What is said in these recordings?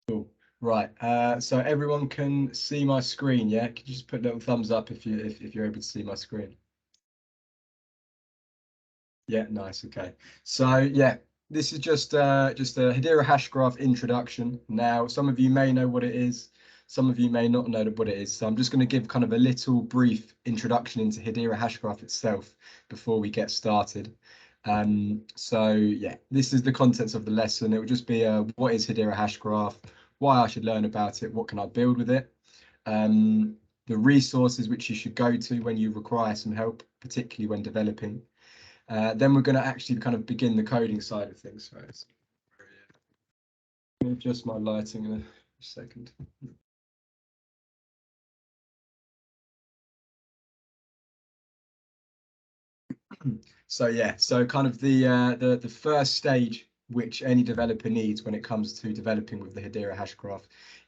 Cool. Right. So everyone can see my screen, yeah? Could you just put a little thumbs up if you're able to see my screen? Yeah, nice. Okay. So yeah, this is just a Hedera Hashgraph introduction. Now, some of you may know what it is, some of you may not know what it is. So I'm just going to give kind of a little brief introduction into Hedera Hashgraph itself before we get started. So yeah, this is the contents of the lesson. It will just be what is Hedera Hashgraph, why I should learn about it, what can I build with it, the resources which you should go to when you require some help, particularly when developing. Then we're going to actually kind of begin the coding side of things. Right. Let me adjust my lighting in a second. So yeah, so kind of the first stage which any developer needs when it comes to developing with the Hedera Hashgraph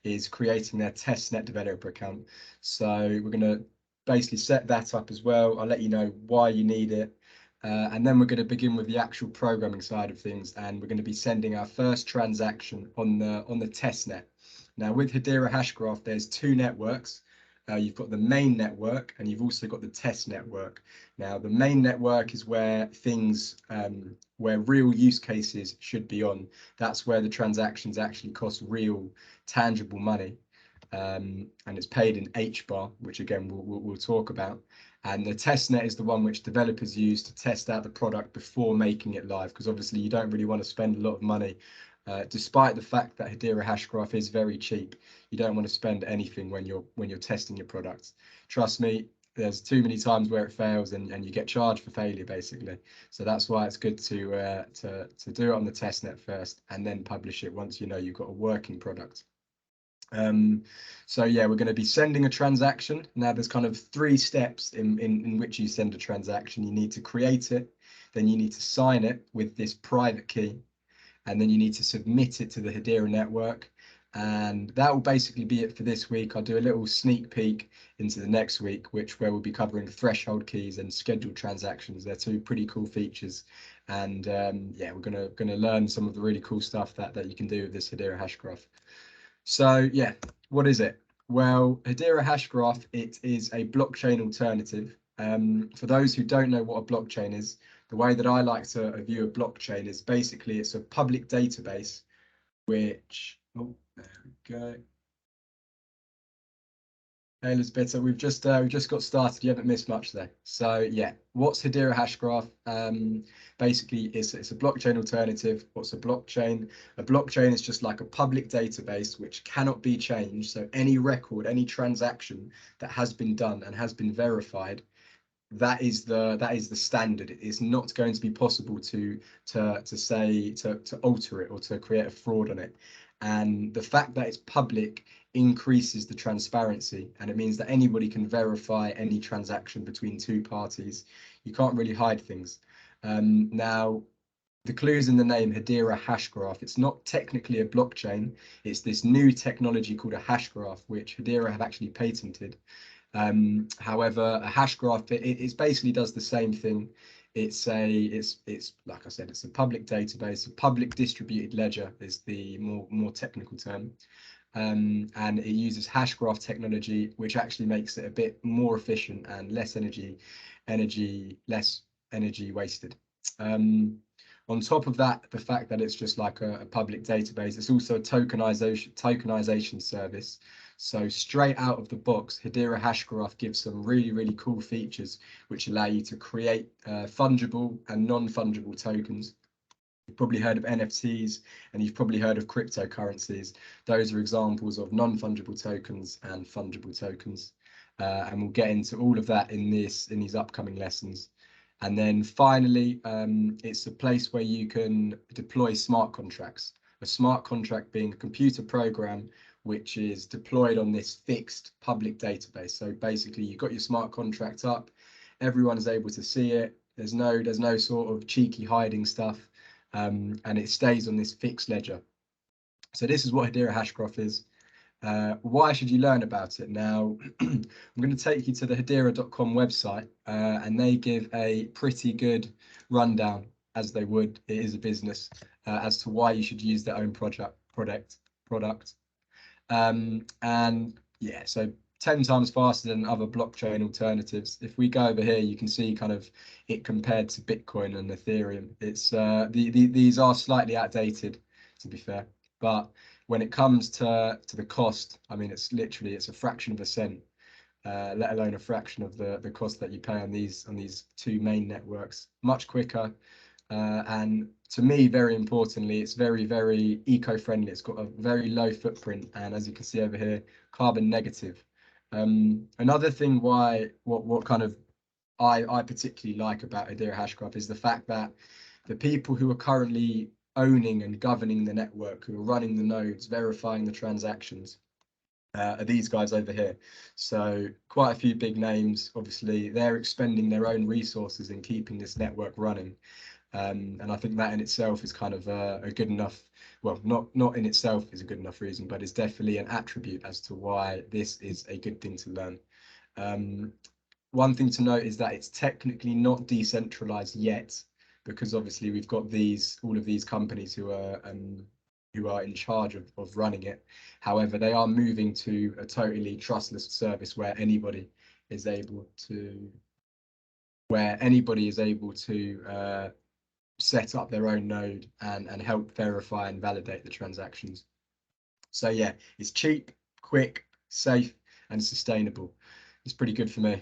is creating their testnet developer account. So we're going to basically set that up as well. I'll let you know why you need it. And then we're going to begin with the actual programming side of things, and we're going to be sending our first transaction on the testnet. Now with Hedera Hashgraph, there's two networks. You've got the main network and you've also got the test network. Now, the main network is where things, where real use cases should be on. That's where the transactions actually cost real, tangible money. And it's paid in HBAR, which again, we'll talk about. And the testnet is the one which developers use to test out the product before making it live, because obviously you don't really want to spend a lot of money. Despite the fact that Hedera Hashgraph is very cheap, you don't want to spend anything when you're testing your products. Trust me, there's too many times where it fails and you get charged for failure basically. So that's why it's good to do it on the testnet first and then publish it once you know you've got a working product. So yeah, we're going to be sending a transaction. Now there's kind of three steps in which you send a transaction. You need to create it, then you need to sign it with this private key, and then you need to submit it to the Hedera network. And that will basically be it for this week. I'll do a little sneak peek into the next week, where we'll be covering threshold keys and scheduled transactions. They're two pretty cool features. And yeah, we're gonna learn some of the really cool stuff that you can do with this Hedera Hashgraph. So yeah, what is it? Well, Hedera Hashgraph, it is a blockchain alternative. For those who don't know what a blockchain is, the way that I like to view a blockchain is basically it's a public database which, oh, there we go. Hey, Elizabeth, we've just got started. You haven't missed much there. So yeah, what's Hedera Hashgraph? Basically, it's a blockchain alternative. What's a blockchain? A blockchain is just like a public database which cannot be changed. So any record, any transaction that has been done and has been verified, that is the standard. It is not going to be possible to alter it or to create a fraud on it. And the fact that it's public increases the transparency, and it means that anybody can verify any transaction between two parties. You can't really hide things. Now, the clues in the name Hedera Hashgraph. It's not technically a blockchain. It's this new technology called a hashgraph, which Hedera have actually patented. However, a hash graph, it basically does the same thing. It's like I said, it's a public database. A public distributed ledger is the more technical term. And it uses hash graph technology, which actually makes it a bit more efficient and less energy wasted. On top of that, the fact that it's just like a public database, it's also a tokenization service. So straight out of the box, Hedera Hashgraph gives some really cool features which allow you to create fungible and non-fungible tokens. You've probably heard of NFTs and you've probably heard of cryptocurrencies. Those are examples of non-fungible tokens and fungible tokens. And we'll get into all of that in these upcoming lessons. And then finally, it's a place where you can deploy smart contracts. A smart contract being a computer program which is deployed on this fixed public database. So basically, you've got your smart contract up, everyone is able to see it. There's no sort of cheeky hiding stuff, and it stays on this fixed ledger. So this is what Hedera Hashgraph is. Why should you learn about it? Now, I'm going to take you to the hedera.com website, and they give a pretty good rundown, as they would, it is a business, as to why you should use their own product. And yeah, so 10 times faster than other blockchain alternatives. If we go over here, you can see kind of it compared to Bitcoin and Ethereum. It's these are slightly outdated, to be fair, but when it comes to the cost, I mean, it's a fraction of a cent, let alone a fraction of the cost that you pay on these two main networks. Much quicker, and to me, very importantly, it's very, very eco-friendly. It's got a very low footprint, and as you can see over here, carbon negative. Another thing what kind of I particularly like about Hedera Hashgraph is the fact that the people who are currently owning and governing the network, who are running the nodes, verifying the transactions, are these guys over here. So quite a few big names. Obviously, they're expending their own resources in keeping this network running. And I think that in itself is kind of a good enough, well, not in itself is a good enough reason, but it's definitely an attribute as to why this is a good thing to learn. One thing to note is that it's technically not decentralized yet, because obviously we've got all of these companies who are in charge of running it. However, they are moving to a totally trustless service where anybody is able to set up their own node and help verify and validate the transactions. So yeah, it's cheap, quick, safe, and sustainable. It's pretty good for me.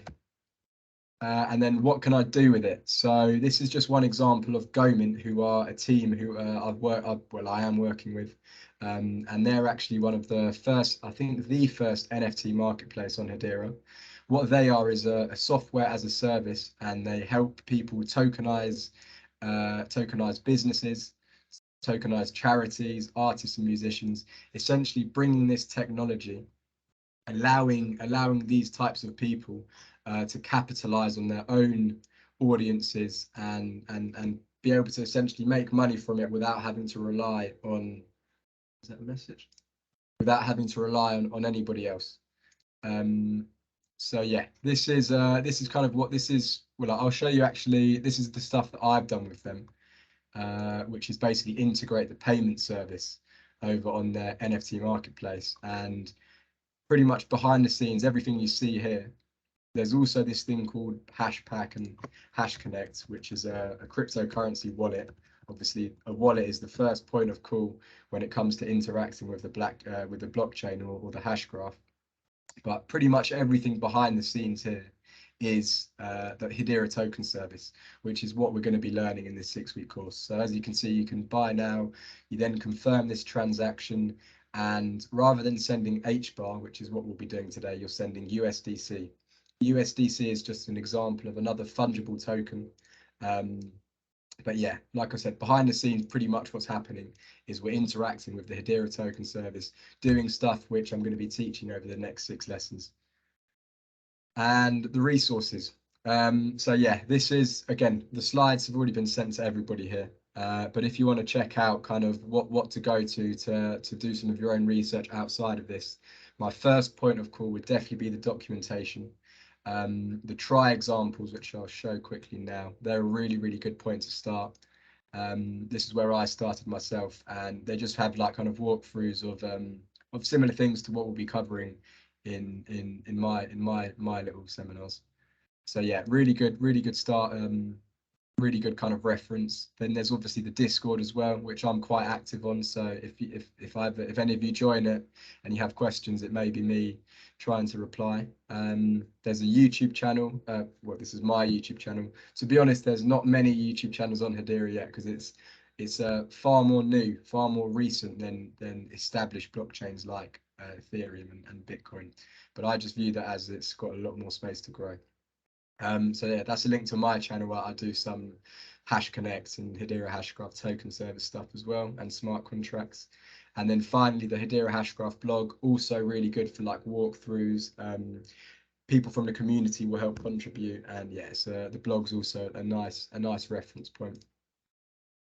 And then what can I do with it? So this is just one example of Gomin, who are a team who I am working with, and they're actually one of the first, I think, the first NFT marketplace on Hedera. What they are is a software as a service, and they help people tokenize businesses, tokenize charities, artists and musicians, essentially bringing this technology, allowing these types of people to capitalize on their own audiences and be able to essentially make money from it without having to rely on, is that a message? Without having to rely on anybody else. So yeah, this is kind of what this is. Well, I'll show you actually. This is the stuff that I've done with them, which is basically integrate the payment service over on their NFT marketplace. And pretty much behind the scenes, everything you see here, there's also this thing called Hashpack and HashConnect, which is a cryptocurrency wallet. Obviously, a wallet is the first point of call when it comes to interacting with the blockchain or the hash graph. But pretty much everything behind the scenes here is the Hedera token service, which is what we're going to be learning in this 6-week course. So as you can see, you can buy now, you then confirm this transaction, and rather than sending HBAR, which is what we'll be doing today, you're sending USDC. USDC is just an example of another fungible token. But yeah, like I said, behind the scenes, pretty much what's happening is we're interacting with the Hedera token service, doing stuff which I'm going to be teaching over the next 6 lessons. And the resources. So yeah, this is, again, the slides have already been sent to everybody here. But if you want to check out kind of what to go to do some of your own research outside of this, my first point of call would definitely be the documentation. The try examples, which I'll show quickly now, they're a really, really good point to start. This is where I started myself, and they just have like kind of walkthroughs of similar things to what we'll be covering in my little seminars. So yeah, really good start. Really good kind of reference. Then there's obviously the Discord as well, which I'm quite active on. So if any of you join it and you have questions, it may be me trying to reply. There's a YouTube channel. Well, this is my YouTube channel. To be honest, there's not many YouTube channels on Hedera yet because it's far more new, far more recent than established blockchains like Ethereum and Bitcoin. But I just view that as it's got a lot more space to grow. So yeah, that's a link to my channel where I do some HashConnect and Hedera Hashgraph token service stuff as well, and smart contracts. And then finally, the Hedera Hashgraph blog, also really good for like walkthroughs. People from the community will help contribute, and yeah, so the blog's also a nice reference point.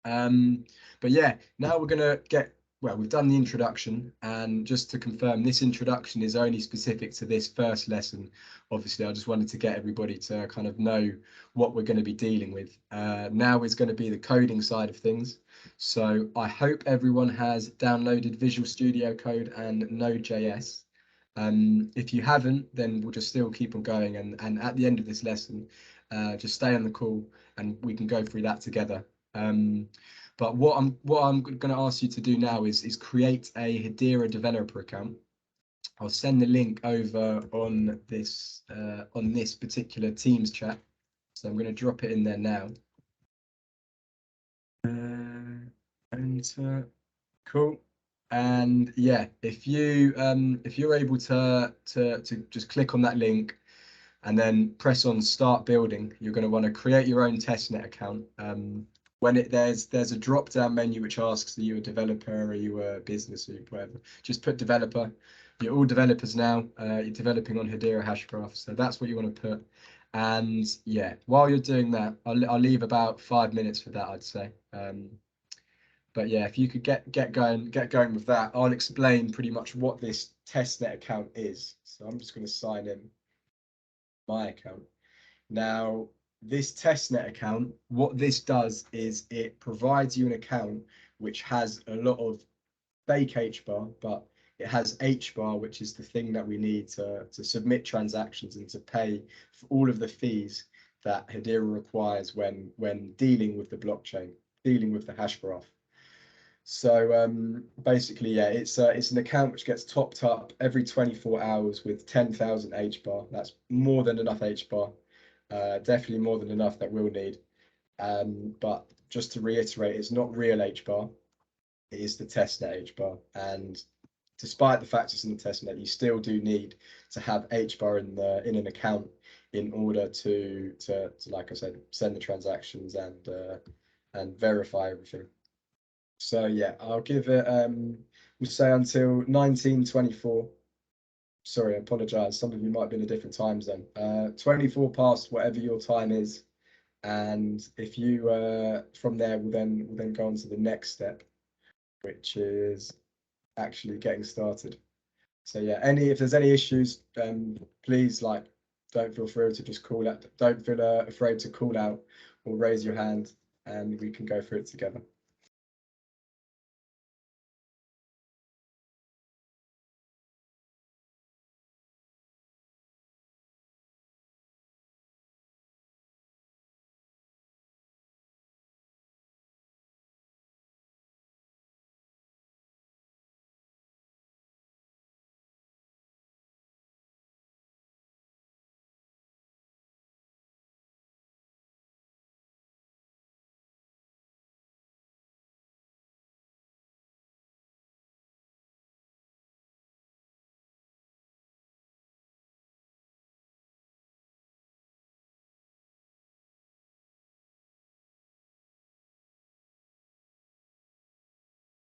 But yeah, now we're gonna get well, we've done the introduction, and just to confirm, this introduction is only specific to this first lesson. Obviously, I just wanted to get everybody to kind of know what we're going to be dealing with. Now is going to be the coding side of things. So I hope everyone has downloaded Visual Studio Code and Node.js. If you haven't, then we'll just still keep on going, and at the end of this lesson, just stay on the call and we can go through that together. But what I'm going to ask you to do now is create a Hedera developer account. I'll send the link over on this particular Teams chat. So I'm going to drop it in there now. Enter. Cool. And yeah, if you're able to just click on that link and then press on start building, you're going to want to create your own testnet account. When there's a drop down menu which asks, are you a developer, are you a business, or whatever, just put developer. You're all developers now. You're developing on Hedera Hashgraph, so that's what you want to put. And yeah, while you're doing that, I'll leave about 5 minutes for that, I'd say. But yeah, if you could get going with that, I'll explain pretty much what this testnet account is. So I'm just going to sign in my account. Now, this testnet account, what this does is it provides you an account which has a lot of fake HBAR, but it has HBAR, which is the thing that we need to submit transactions and to pay for all of the fees that Hedera requires when dealing with the blockchain, dealing with the hash graph. So basically, yeah, it's an account which gets topped up every 24 hours with 10,000 HBAR. That's more than enough HBAR. Definitely more than enough that we'll need. But just to reiterate, it's not real HBAR. It is the testnet HBAR. And despite the fact it's in the testnet, you still do need to have HBAR in an account in order to like I said, send the transactions and verify everything. So yeah, I'll give it we'll say until 1924. Sorry, I apologize. Some of you might be in a different time zone. 24 past whatever your time is. And if you from there we'll then go on to the next step, which is actually getting started. So yeah, if there's any issues, please don't feel free to just call out. Don't feel afraid to call out or raise your hand, and we can go through it together.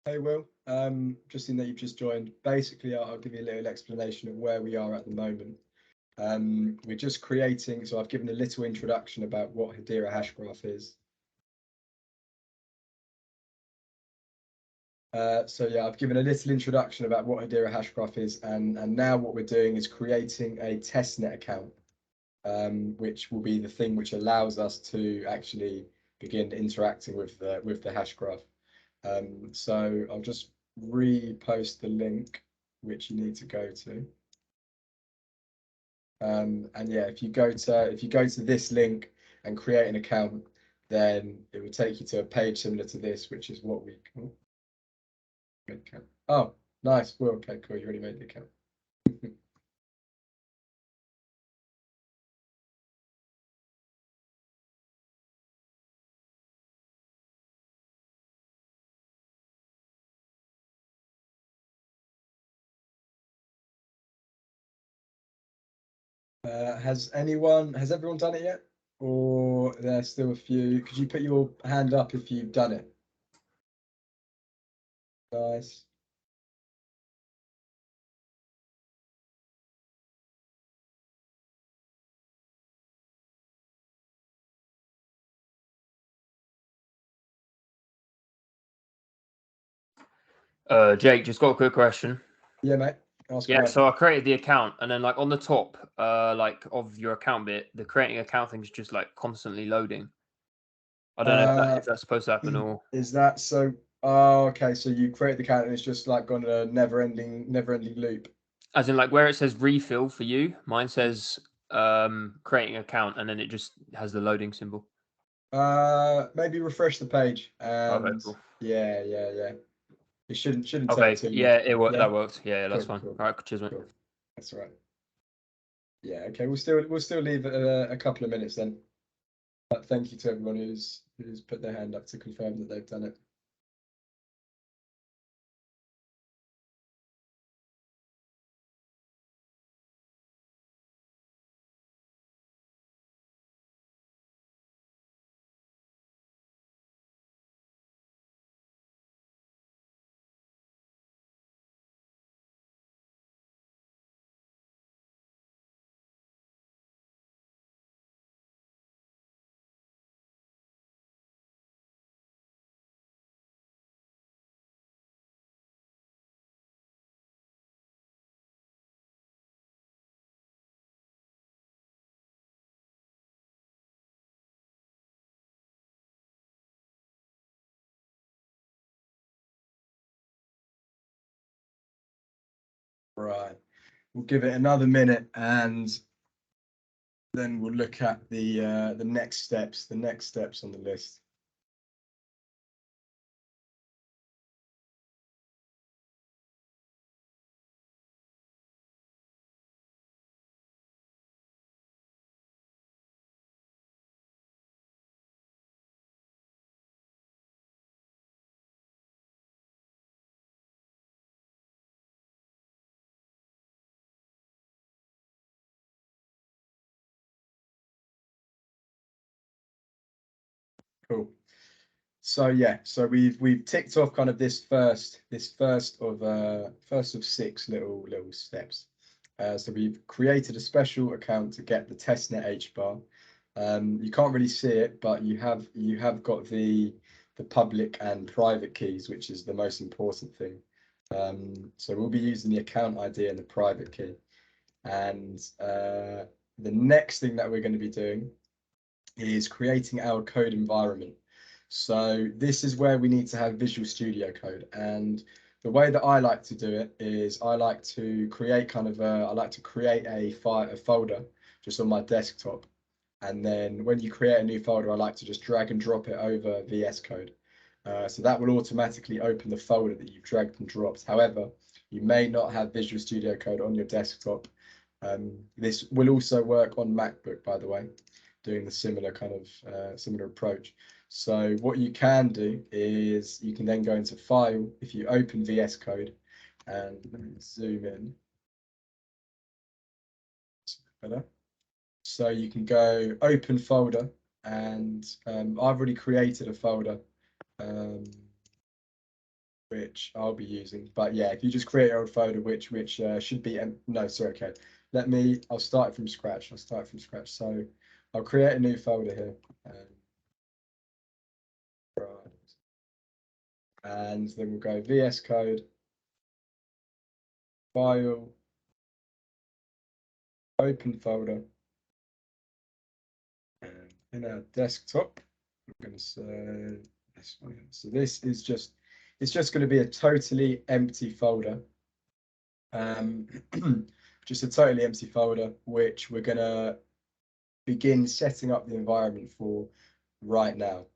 Hey Will, just in that you've just joined, basically I'll give you a little explanation of where we are at the moment. We're just creating, so I've given a little introduction about what Hedera Hashgraph is. So yeah, I've given a little introduction about what Hedera Hashgraph is, and now what we're doing is creating a testnet account, which will be the thing which allows us to actually begin interacting with the Hashgraph. So I'll just repost the link which you need to go to. And yeah, if you go to this link and create an account, then it will take you to a page similar to this, which is what we call account. Oh, nice. Well, okay, cool. You already made the account. Has everyone done it yet? Or there's still a few? Could you put your hand up if you've done it? Nice. Jake, just got a quick question. Yeah, mate. Ask Yeah, away. so I created the account, and then like on the top, like of your account bit, the creating account thing is just like constantly loading. I don't know if that's supposed to happen or. Is that so? Oh, okay. So you create the account and it's just like gone a never-ending loop. As in, like where it says refill for you, mine says creating account, and then it just has the loading symbol. Maybe refresh the page Okay, and cool. yeah. It shouldn't take Okay, too yeah, long. it worked. Yeah. That worked. Yeah, that's Cool. fine. Cool. All right, cheers, mate. Cool. That's all right. Yeah. Okay. We'll still leave it a couple of minutes then. But thank you to everyone who's put their hand up to confirm that they've done it. Right. We'll give it another minute and then we'll look at the next steps on the list. Cool. So yeah, so we've ticked off kind of this first of 6 little steps. So we've created a special account to get the testnet hbar. You can't really see it, but you have got the public and private keys, which is the most important thing. So we'll be using the account ID and the private key. And the next thing that we're going to be doing is creating our code environment. So this is where we need to have Visual Studio Code. And the way that I like to do it is I like to create a folder just on my desktop. And then when you create a new folder, I like to just drag and drop it over VS Code. So that will automatically open the folder that you've dragged and dropped. However, you may not have Visual Studio Code on your desktop. This will also work on MacBook, by the way, doing the similar approach. So what you can do is you can then go into File. If you open VS Code, and let me zoom in. Better. So you can go Open Folder, and I've already created a folder which I'll be using. But yeah, if you just create your own folder, which should be no, sorry, okay. I'll start it from scratch. So I'll create a new folder here. And then we'll go VS Code, File, Open Folder, and in our desktop, we're going to say this one. So this is just going to be a totally empty folder. Just a totally empty folder, which we're going to begin setting up the environment for right now.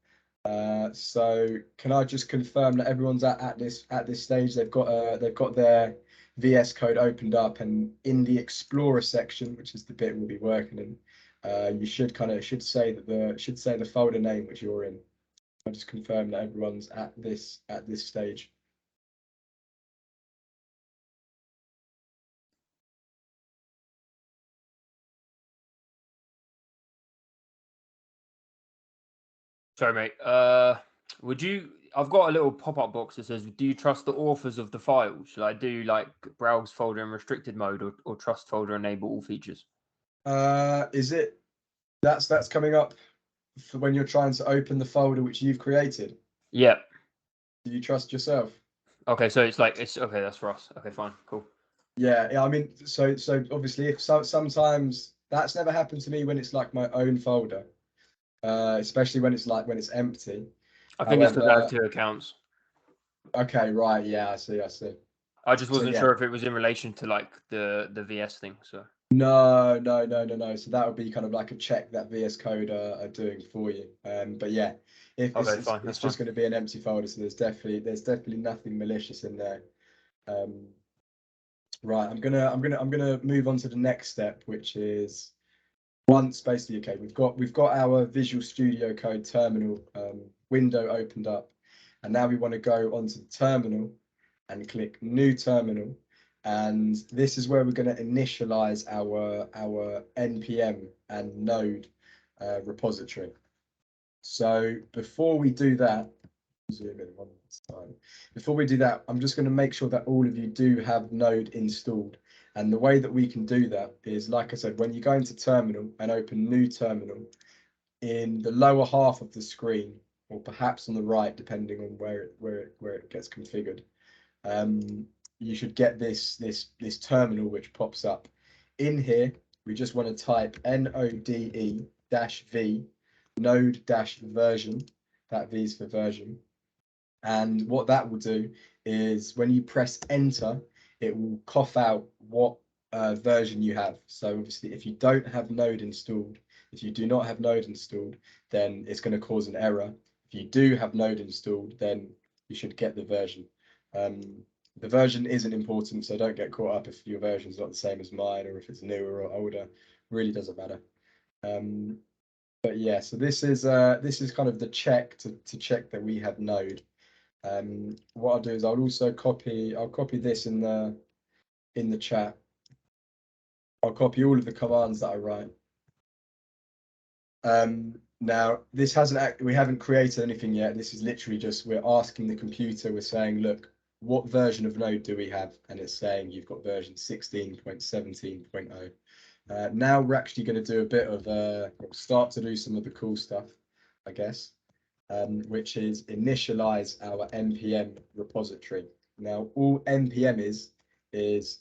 So can I just confirm that everyone's at this stage? They've got their VS Code opened up, and in the Explorer section, which is the bit we'll be working in, you should say the folder name which you're in. I'll just confirm that everyone's at this stage. Sorry, mate. Would you? I've got a little pop-up box that says, "Do you trust the authors of the file? Should I do like browse folder in restricted mode, or trust folder enable all features?" Is it that's coming up for when you're trying to open the folder which you've created? Yep. Do you trust yourself? Okay, so it's like it's okay. That's for us. Okay, fine, cool. Yeah. I mean, so obviously, if sometimes that's never happened to me when it's like my own folder, especially when it's empty. I think it's because I have However, 2 accounts. okay, right, yeah, I see. I just So wasn't yeah, sure if it was in relation to like the VS thing. So no. So that would be kind of like a check that VS Code are doing for you. But yeah, if okay, fine, it's that's fine. just going to be an empty folder, so there's definitely nothing malicious in there. Right, I'm gonna move on to the next step, which is once basically okay, we've got our Visual Studio Code terminal window opened up, and now we want to go onto the terminal and click New Terminal, and this is where we're going to initialize our npm and node repository. So before we do that, zoom in one time. Before we do that, I'm just going to make sure that all of you do have Node installed. And the way that we can do that is, like I said, when you go into Terminal and open New Terminal, in the lower half of the screen, or perhaps on the right, depending on where it gets configured, you should get this terminal which pops up. In here, we just want to type node-v node-version. That V is for version. And what that will do is when you press enter, it will cough out what version you have. So obviously, if you don't have Node installed, if you do not have Node installed, then it's going to cause an error. If you do have Node installed, then you should get the version. The version isn't important, so don't get caught up if your version is not the same as mine or if it's newer or older. Really doesn't matter. But yeah, so this is kind of the check to check that we have Node. What I'll do is I'll copy this in the chat. I'll copy all of the commands that I write. Now we haven't created anything yet. This is literally just we're asking the computer, we're saying, look, what version of Node do we have? And it's saying you've got version 16.17.0. Now we're actually going to do a bit of start to do some of the cool stuff, I guess. Which is initialize our npm repository. Now, all npm is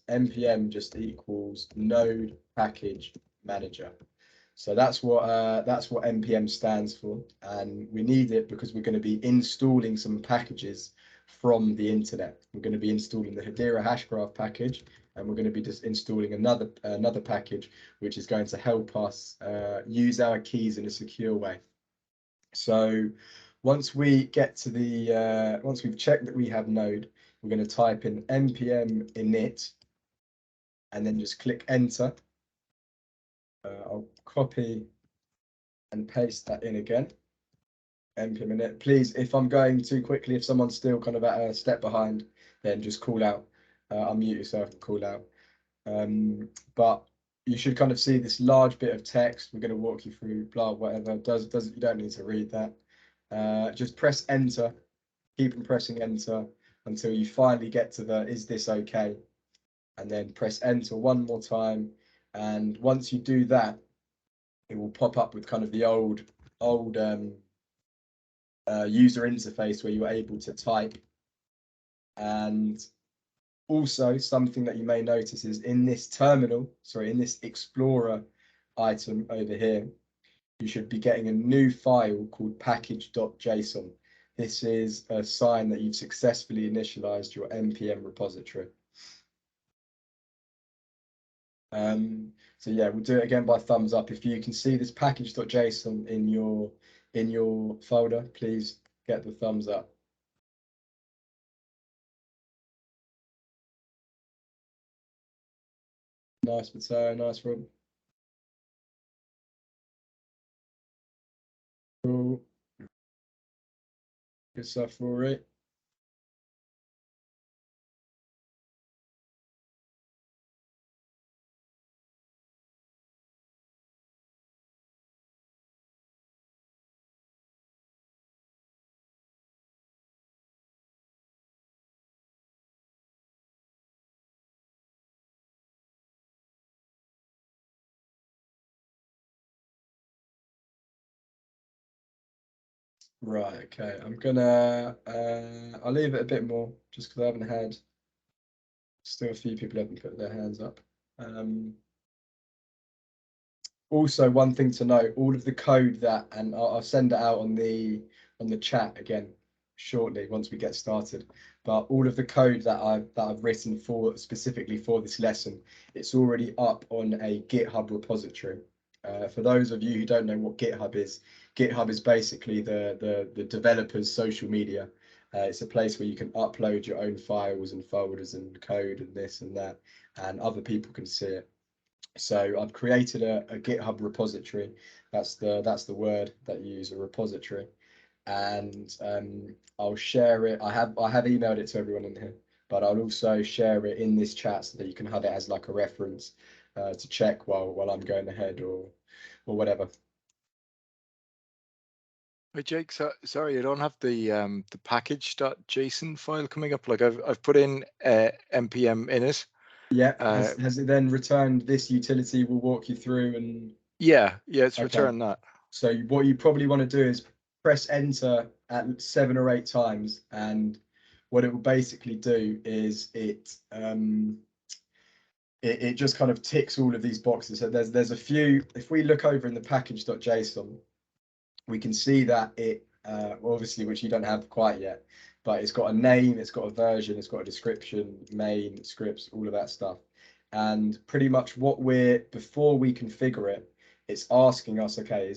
npm just equals node package manager. So that's what npm stands for, and we need it because we're going to be installing some packages from the internet. We're going to be installing the Hedera Hashgraph package, and we're going to be just installing another package which is going to help us use our keys in a secure way. So once we get to the once we've checked that we have Node, we're going to type in npm init and then just click enter. I'll copy and paste that in again. npm init. Please, if I'm going too quickly, if someone's still kind of at a step behind, then just call out. Unmute yourself and call out. But you should kind of see this large bit of text. We're going to walk you through blah whatever. You don't need to read that. Just press enter, keep on pressing enter until you finally get to the is this okay, and then press enter one more time. And once you do that, it will pop up with kind of the old user interface where you're able to type. And also something that you may notice is in this Explorer item over here, you should be getting a new file called package.json. This is a sign that you've successfully initialized your npm repository. So yeah, we'll do it again by thumbs up. If you can see this package.json in your folder, please get the thumbs up. Nice, Matteo. Nice, Rob. Cool. Good stuff, Rory. Right, okay. I'm gonna I'll leave it a bit more just because I haven't had still a few people haven't put their hands up. Also, one thing to note, all of the code that, and I'll send it out on the chat again shortly once we get started. But all of the code that I've written for specifically for this lesson, it's already up on a GitHub repository. For those of you who don't know what GitHub is basically the developer's social media. It's a place where you can upload your own files and folders and code and this and that, and other people can see it. So I've created a GitHub repository. That's the word that you use, a repository, and I'll share it. I have emailed it to everyone in here, but I'll also share it in this chat so that you can have it as like a reference to check while I'm going ahead or whatever. Hey Jake, sorry, I don't have the package.json file coming up. Like I've put in npm init. Yeah, has it then returned this utility? We'll walk you through and yeah, it's okay. returned that. So what you probably want to do is press enter at 7 or 8 times, and what it will basically do is it just kind of ticks all of these boxes. So there's a few. If we look over in the package.json, we can see that it obviously, which you don't have quite yet, but it's got a name, it's got a version, it's got a description, main, scripts, all of that stuff. And pretty much before we configure it, it's asking us, okay,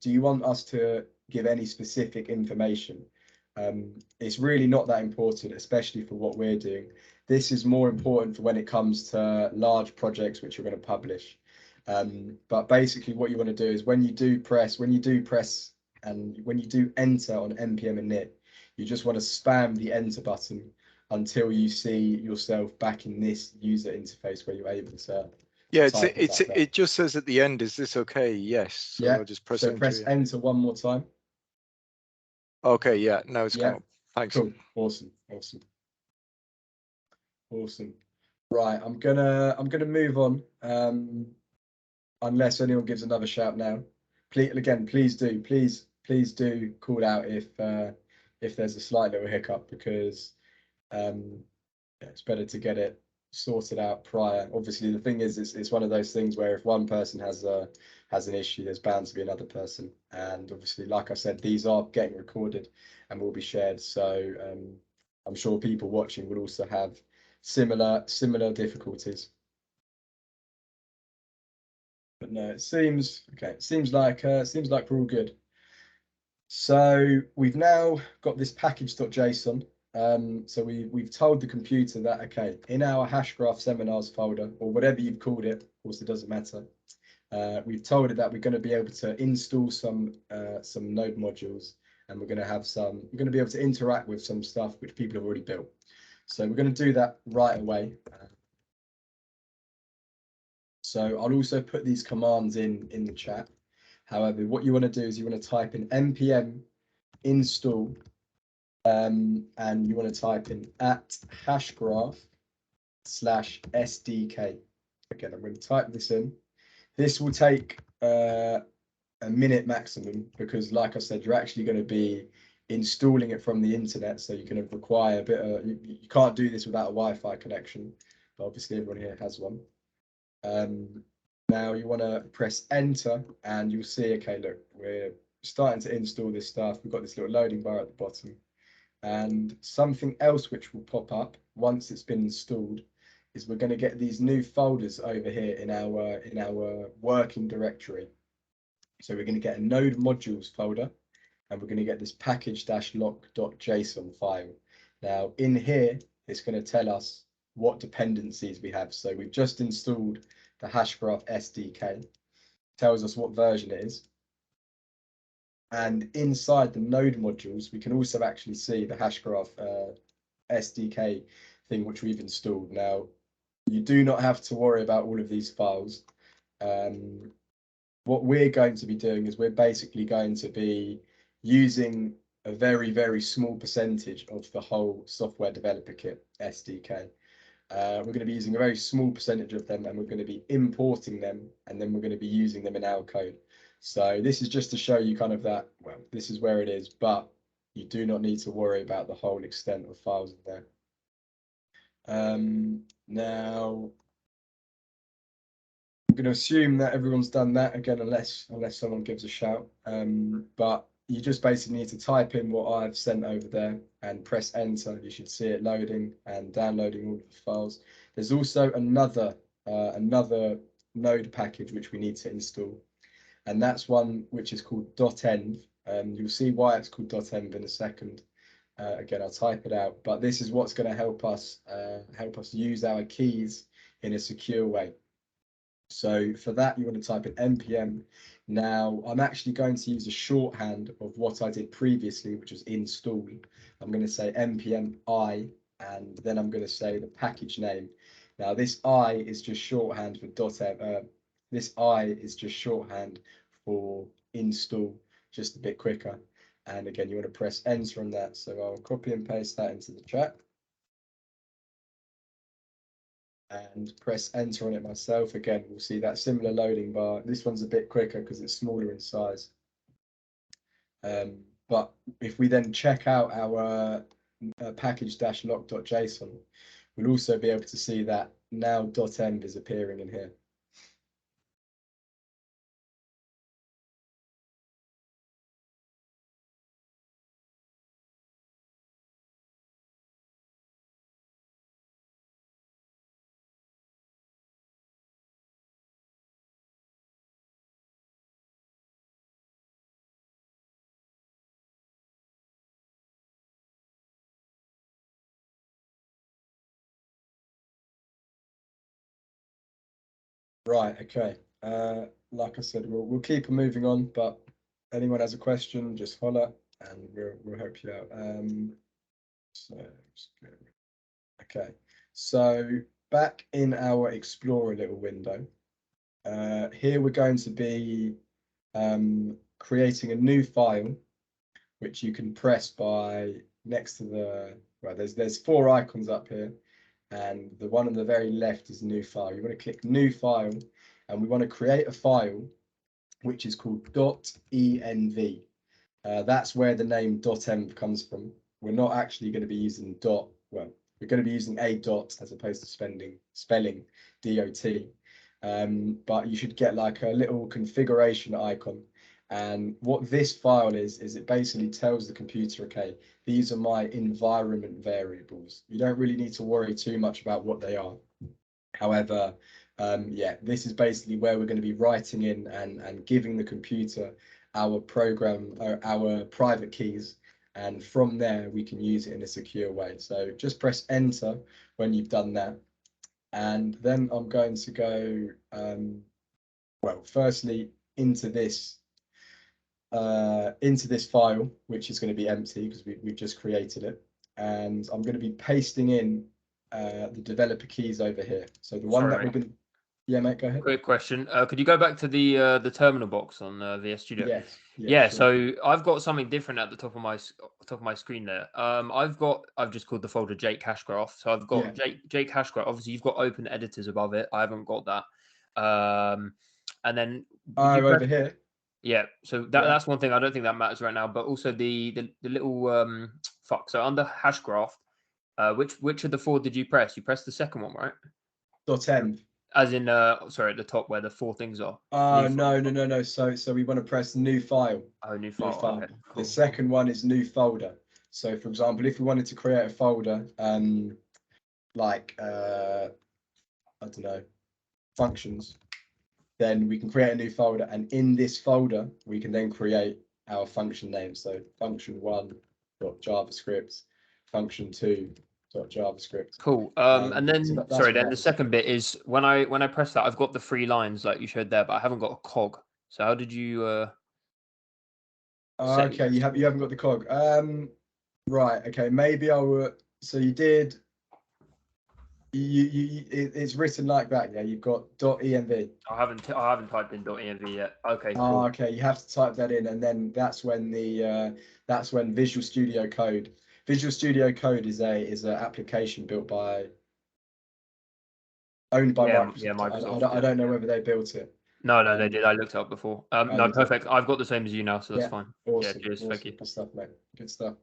do you want us to give any specific information? It's really not that important, especially for what we're doing. This is more important for when it comes to large projects which you're going to publish. But basically what you want to do is when you do press and when you do enter on npm init, you just want to spam the enter button until you see yourself back in this user interface where you're able to it just says at the end, is this okay? Yes. So yeah, I'll just press so enter. press enter one more time. Okay, yeah, now it's come up. Thanks. Cool. Awesome. Right, I'm gonna move on. Unless anyone gives another shout now. Please do call out if there's a slight little hiccup, because it's better to get it sorted out prior. Obviously, the thing is, it's one of those things where if one person has an issue, there's bound to be another person. And obviously, like I said, these are getting recorded and will be shared. So I'm sure people watching will also have similar difficulties. But no, it seems okay. It seems like we're all good. So we've now got this package.json. So we've told the computer that, okay, in our Hashgraph seminars folder, or whatever you've called it, of course it doesn't matter. We've told it that we're going to be able to install some node modules, and we're going to be able to interact with some stuff which people have already built. So we're going to do that right away. So I'll also put these commands in the chat. However, what you want to do is you want to type in npm install, and you want to type in @hashgraph/SDK. Again, I'm going to type this in. This will take a minute maximum, because like I said, you're actually going to be installing it from the internet, so you're going to require a bit of, you can't do this without a Wi-Fi connection, but obviously everyone here has one. Now you want to press enter, and you'll see, okay, look, we're starting to install this stuff. We've got this little loading bar at the bottom, and something else which will pop up once it's been installed is we're going to get these new folders over here in our working directory. So we're going to get a node modules folder, and we're going to get this package-lock.json file. Now in here, it's going to tell us what dependencies we have. So we've just installed the Hashgraph SDK, tells us what version it is. And inside the node modules, we can also actually see the Hashgraph SDK thing which we've installed. Now, you do not have to worry about all of these files. What we're going to be doing is we're basically going to be using a very, very small percentage of the whole software developer kit SDK. We're going to be using a very small percentage of them, and we're going to be importing them, and then we're going to be using them in our code. So this is just to show you kind of that, well, this is where it is, but you do not need to worry about the whole extent of files in there. Now, I'm going to assume that everyone's done that again, unless someone gives a shout. But you just basically need to type in what I've sent over there and press enter. You should see it loading and downloading all of the files. There's also another node package which we need to install, and that's one which is called .env. You'll see why it's called .env in a second. Again, I'll type it out, but this is what's going to help us use our keys in a secure way. So for that, you want to type in npm. Now, I'm actually going to use a shorthand of what I did previously, which was install. I'm going to say npm I, and then I'm going to say the package name. Now, this I is just shorthand for this I is just shorthand for install, just a bit quicker. And again, you want to press enter on that. So I'll copy and paste that into the chat. And press enter on it myself. Again, we'll see that similar loading bar. This one's a bit quicker because it's smaller in size. But if we then check out our package-lock.json, we'll also be able to see that now .env is appearing in here. Right, okay. Like I said, we'll keep moving on, but anyone has a question, just holler and we'll help you out. Okay, so back in our Explorer little window, here we're going to be creating a new file, which you can press by next to the, well, there's 4 icons up here, and the one on the very left is new file. You want to click new file, and we want to create a file which is called .env. That's where the name .env comes from. We're not actually going to be using dot, well, we're going to be using a dot as opposed to spelling DOT. But you should get like a little configuration icon. And what this file is it basically tells the computer, okay, these are my environment variables. You don't really need to worry too much about what they are. However, yeah, this is basically where we're going to be writing in and giving the computer our program, our private keys. And from there, we can use it in a secure way. So just press enter when you've done that. And then I'm going to go, well, firstly into this file, which is going to be empty because we've just created it. And I'm going to be pasting in the developer keys over here. So the one that we're going to, yeah, mate, go ahead. Quick question. Could you go back to the terminal box on VS Studio? Yes. Yeah. Sure. So I've got something different at the top of my screen there. I've just called the folder Jake Hashgraph. So I've got Jake Hashgraph. Obviously, you've got open editors above it. I haven't got that. And then over here. Yeah. So that's one thing. I don't think that matters right now. But also the little So under Hashgraph, which of the 4 did you press? You pressed the second one, right? .env. As in, sorry, at the top where the 4 things are. No. So we want to press new file. Oh, new file. Okay, cool. The second one is new folder. So for example, if we wanted to create a folder, like I don't know, functions, then we can create a new folder, and in this folder we can then create our function name. So function1.javascript, function2.javascript. Cool. And then then the second bit is when I press that, I've got the 3 lines like you showed there, but I haven't got a cog. So how did you okay, you haven't got the cog. Right, okay, maybe I will. So you did, it's written like that, yeah. You've got .env. I haven't typed in .env yet. Okay, cool. Okay, you have to type that in, and then that's when Visual Studio Code is a application built by Owned by Yeah, Microsoft. yeah, Microsoft, I don't know yeah. whether they built it. No, they did. I looked it up before. No, perfect. I've got the same as you now, so that's fine. Awesome. Yeah, cheers. Awesome. Thank you. Good stuff, mate. Good stuff.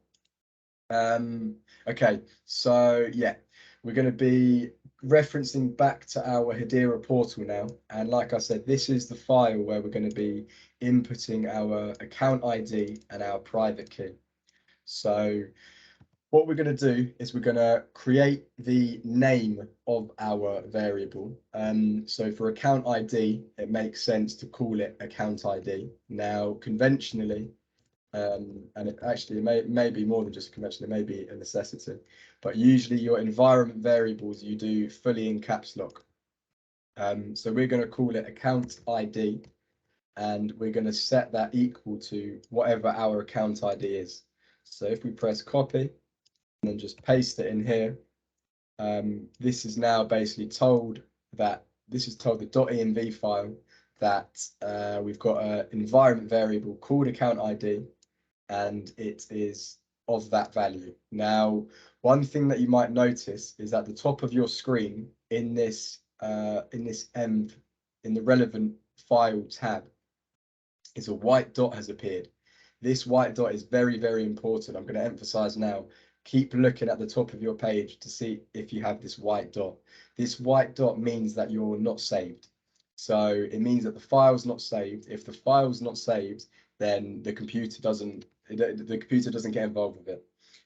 Okay, so yeah, we're going to be referencing back to our Hedera portal now. And like I said, this is the file where we're going to be inputting our account ID and our private key. So what we're going to do is we're going to create the name of our variable. So for account ID, it makes sense to call it account ID. Now, conventionally, and it actually may be more than just a convention, it may be a necessity, but usually your environment variables you do fully in caps lock. So we're going to call it account ID, and we're going to set that equal to whatever our account ID is. So if we press copy and then just paste it in here, this is now basically told that this is told the .env file that we've got an environment variable called account ID, and it is of that value. Now, one thing that you might notice is at the top of your screen in this env, in the relevant file tab, is a white dot has appeared. This white dot is very, very important. I'm going to emphasize now. Keep looking at the top of your page to see if you have this white dot. This white dot means that you're not saved. So it means that the file's not saved. If the file's not saved, then the computer doesn't get involved with it.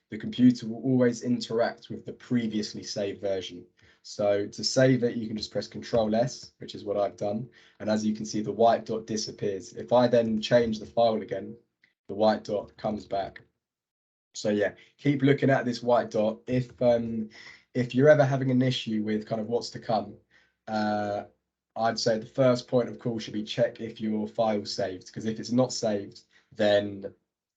The computer will always interact with the previously saved version. So to save it, you can just press Control S, which is what I've done. And as you can see, the white dot disappears. If I then change the file again, the white dot comes back. So yeah, keep looking at this white dot. If you're ever having an issue with kind of what's to come, I'd say the first point of call should be check if your file's saved, because if it's not saved, then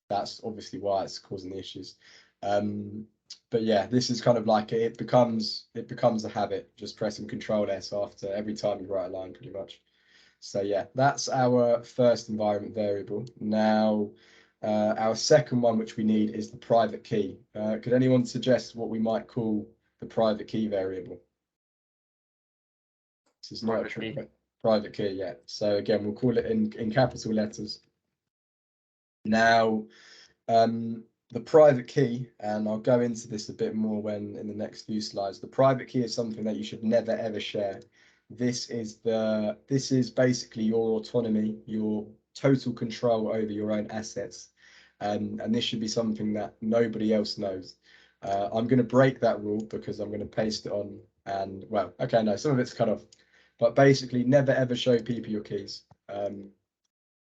that's obviously why it's causing the issues. But yeah, this is kind of like it becomes a habit, just pressing Control S after every time you write a line, pretty much. So yeah, that's our first environment variable. Now, our second one, which we need, is the private key. Could anyone suggest what we might call the private key variable? This is not a private key yet. So again, we'll call it in capital letters. Now, the private key, and I'll go into this a bit more when in the next few slides. The private key is something that you should never ever share. This is basically your autonomy, your total control over your own assets, and this should be something that nobody else knows. I'm going to break that rule because I'm going to paste it on, and well, okay, no, some of it's cut off, but basically never ever show people your keys.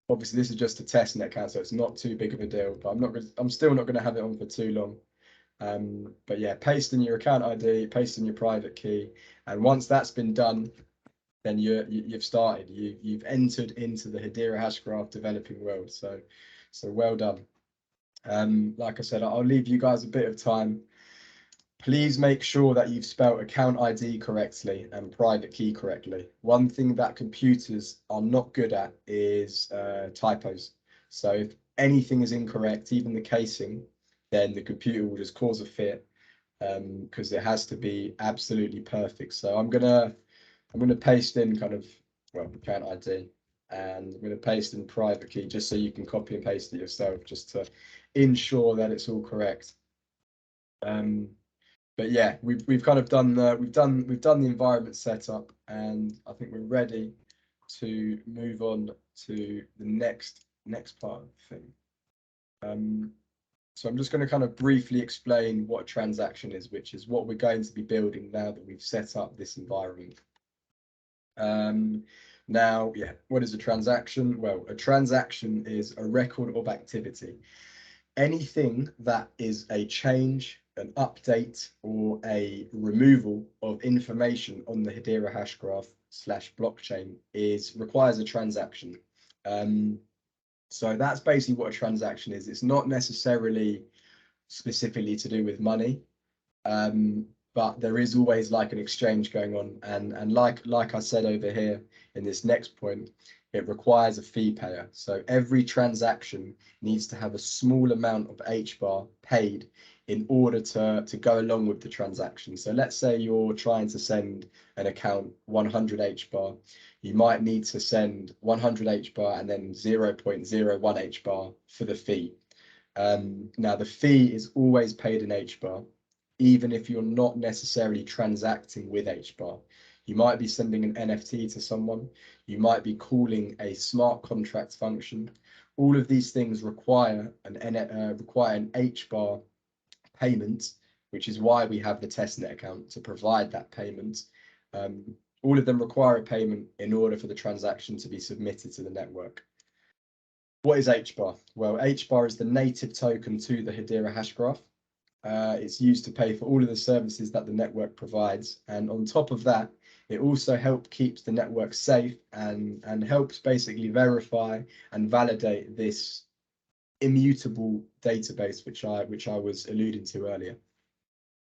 Obviously, this is just a test net account, so it's not too big of a deal. But I'm still not going to have it on for too long. But yeah, paste in your account ID, paste in your private key, and once that's been done, then you've started. You've entered into the Hedera Hashgraph developing world. So well done. Like I said, I'll leave you guys a bit of time. Please make sure that you've spelled account ID correctly and private key correctly. One thing that computers are not good at is typos. So if anything is incorrect, even the casing, then the computer will just cause a fit because it has to be absolutely perfect. So I'm gonna paste in kind of, well, account ID, and I'm gonna paste in private key just so you can copy and paste it yourself, just to ensure that it's all correct. But yeah, we've kind of done the environment setup, and I think we're ready to move on to the next part of the thing. So I'm just going to kind of briefly explain what a transaction is, which is what we're going to be building now that we've set up this environment. Now, yeah, what is a transaction? Well, a transaction is a record of activity. Anything that is a change, an update, or a removal of information on the Hedera Hashgraph / blockchain requires a transaction. So that's basically what a transaction is. It's not necessarily specifically to do with money, but there is always like an exchange going on, and like I said over here in this next point, it requires a fee payer. So every transaction needs to have a small amount of HBAR paid in order to go along with the transaction. So let's say you're trying to send an account 100 HBAR. You might need to send 100 HBAR and then 0.01 HBAR for the fee. Now, the fee is always paid in HBAR, even if you're not necessarily transacting with HBAR. You might be sending an NFT to someone. You might be calling a smart contract function. All of these things require an HBAR payment, which is why we have the testnet account to provide that payment. All of them require a payment in order for the transaction to be submitted to the network. What is HBAR? Well, HBAR is the native token to the Hedera Hashgraph. It's used to pay for all of the services that the network provides. And on top of that, it also helps keep the network safe and helps basically verify and validate this immutable database, which I was alluding to earlier.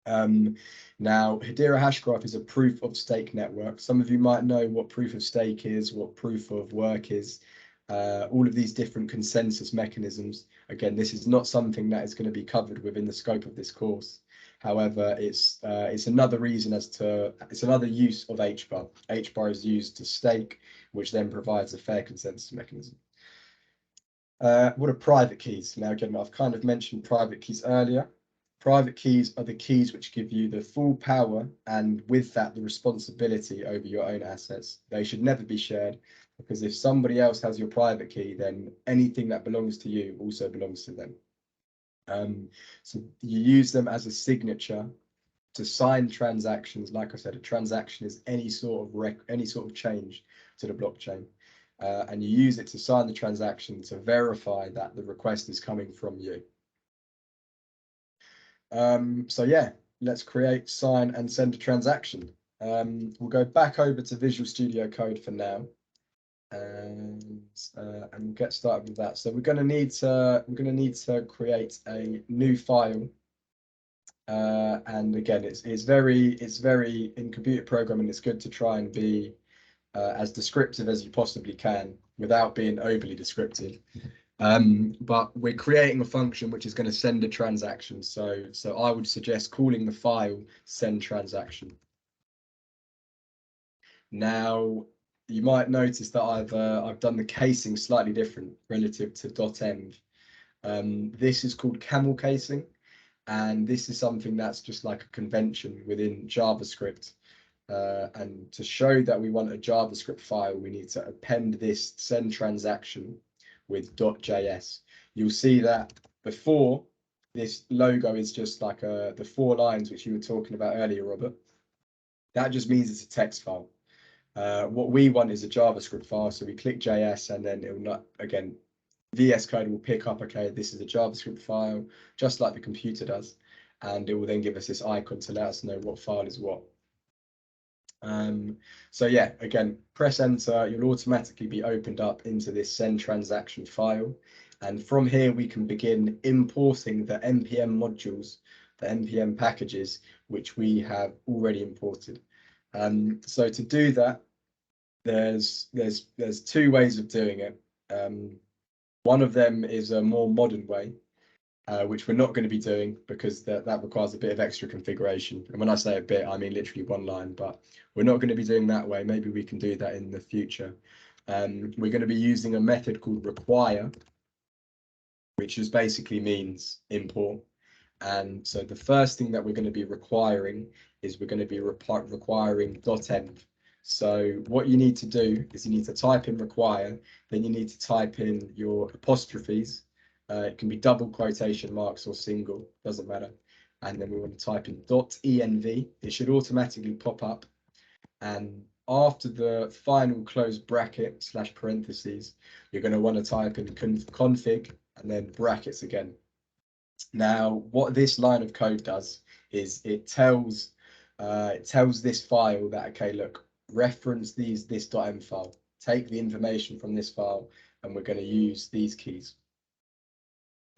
Now, Hedera Hashgraph is a proof of stake network. Some of you might know what proof of stake is, what proof of work is. All of these different consensus mechanisms. Again, this is not something that is going to be covered within the scope of this course. However, it's another reason it's another use of HBAR. HBAR is used to stake, which then provides a fair consensus mechanism. What are private keys? Now, again, I've kind of mentioned private keys earlier. Private keys are the keys which give you the full power and with that, the responsibility over your own assets. They should never be shared, because if somebody else has your private key, then anything that belongs to you also belongs to them. So you use them as a signature to sign transactions. Like I said, a transaction is any sort of change to the blockchain. And you use it to sign the transaction to verify that the request is coming from you. So yeah, let's create, sign, and send a transaction. We'll go back over to Visual Studio Code for now, and get started with that. So we're going to need to create a new file. And again, it's very in computer programming, it's good to try and be as descriptive as you possibly can without being overly descriptive. But we're creating a function which is going to send a transaction. So I would suggest calling the file send transaction. Now, you might notice that I've done the casing slightly different relative to .env. This is called camel casing, and this is something that's just like a convention within JavaScript. And to show that we want a JavaScript file, we need to append this send transaction with .js. You'll see that before, this logo is just like the 4 lines which you were talking about earlier, Robert. That just means it's a text file. What we want is a JavaScript file, so we click JS, and then it will not, again, VS Code will pick up, okay, this is a JavaScript file, just like the computer does, and it will then give us this icon to let us know what file is what. So yeah, again, press enter, you'll automatically be opened up into this send transaction file. And from here, we can begin importing the NPM modules, the NPM packages, which we have already imported. So to do that, there's 2 ways of doing it. One of them is a more modern way, which we're not going to be doing because that requires a bit of extra configuration. And when I say a bit, I mean literally 1 line, but we're not going to be doing that way. Maybe we can do that in the future. We're going to be using a method called require, which just basically means import. And so the first thing that we're going to be requiring is we're going to be requiring .env. So what you need to do is you need to type in require, then you need to type in your apostrophes. It can be double quotation marks or single, doesn't matter. And then we want to type in .env. It should automatically pop up. And after the final close bracket / parentheses, you're going to want to type in config and then brackets again. Now, what this line of code does is it tells this file that, okay, look, reference this .env file, take the information from this file, and we're going to use these keys.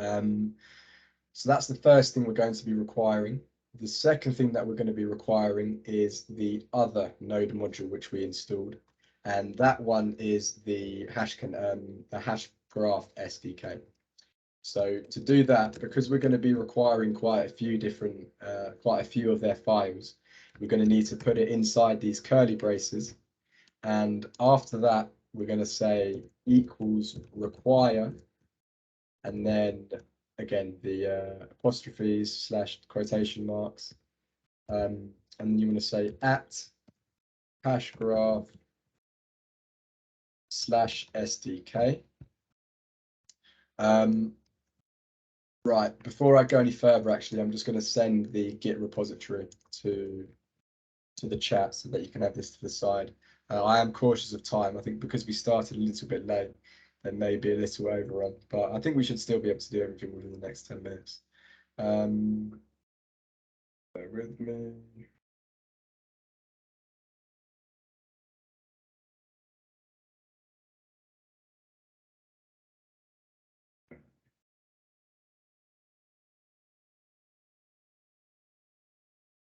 So that's the first thing we're going to be requiring. The second thing that we're going to be requiring is the other node module which we installed, and that one is the Hashgraph SDK. So to do that, because we're going to be requiring quite a few of their files, we're going to need to put it inside these curly braces. And after that, we're going to say equals require, and then again the apostrophes / quotation marks, and you want to say at hashgraph /SDK. Right, before I go any further, actually, I'm just going to send the Git repository to the chat so that you can have this to the side. I am cautious of time. I think because we started a little bit late, there may be a little overrun, but I think we should still be able to do everything within the next 10 minutes. Bear with me.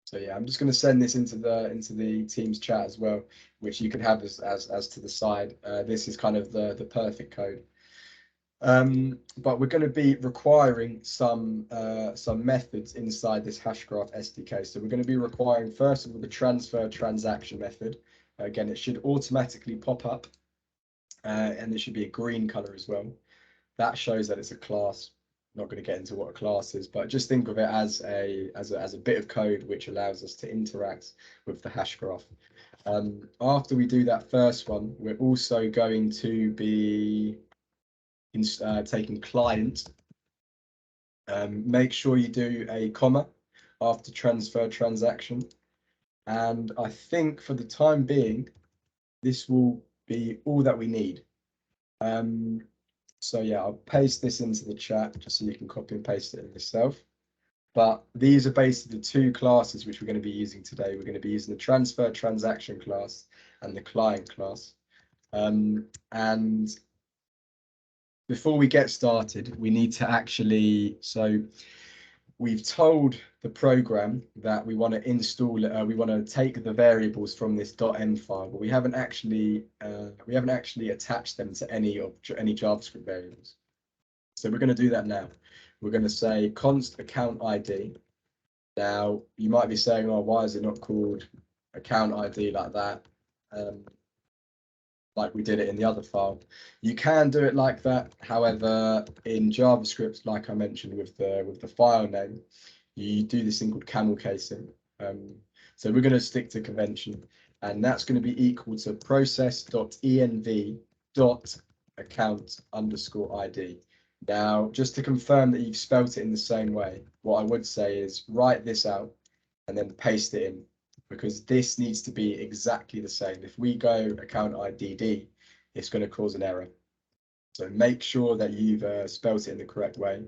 So yeah, I'm just going to send this into the Teams chat as well, which you can have as to the side. This is kind of the perfect code. But we're going to be requiring some methods inside this Hashgraph SDK. So we're going to be requiring, first of all, the transfer transaction method. Again, it should automatically pop up, and it should be a green color as well. That shows that it's a class. I'm not going to get into what a class is, but just think of it as a bit of code which allows us to interact with the hash graph. After we do that first one, we're also going to be taking client. Make sure you do a comma after transfer transaction. And I think for the time being, this will be all that we need. So yeah, I'll paste this into the chat just so you can copy and paste it in yourself. But these are basically the two classes which we're going to be using today. We're going to be using the transfer transaction class and the client class. And before we get started, we need to actually, so we've told the program that we want to install, we want to take the variables from this .m file, but we haven't actually attached them to any JavaScript variables. So we're going to do that now. We're going to say const account ID. Now you might be saying, oh, why is it not called account ID like that? Like we did it in the other file. You can do it like that. However, in JavaScript, like I mentioned with the file name, you do this thing called camel casing. So we're going to stick to convention, and that's going to be equal to process.env.account_ID. Now, just to confirm that you've spelt it in the same way, what I would say is write this out and then paste it in, because this needs to be exactly the same. If we go account IDD, it's going to cause an error. So make sure that you've spelt it in the correct way.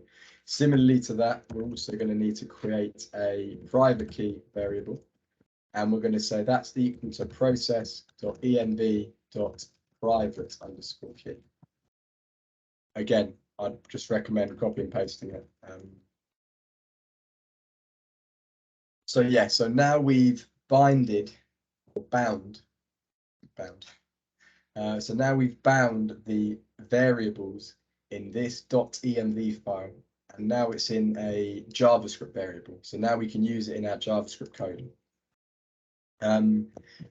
Similarly to that, we're also going to need to create a private key variable. And we're going to say that's equal to process.env.private_key. Again, I'd just recommend copy and pasting it. So yeah, so now we've bound. So now we've bound the variables in this .env file, and now it's in a JavaScript variable. So now we can use it in our JavaScript code. And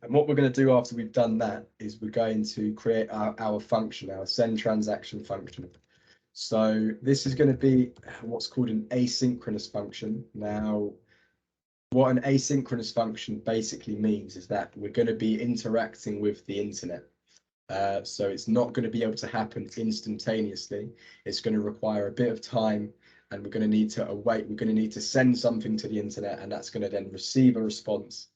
what we're going to do after we've done that is we're going to create our function, our send transaction function. So this is going to be what's called an asynchronous function. Now, what an asynchronous function basically means is that we're going to be interacting with the internet. So it's not going to be able to happen instantaneously. It's going to require a bit of time, and we're going to need to await. We're going to need to send something to the internet, and that's going to then receive a response.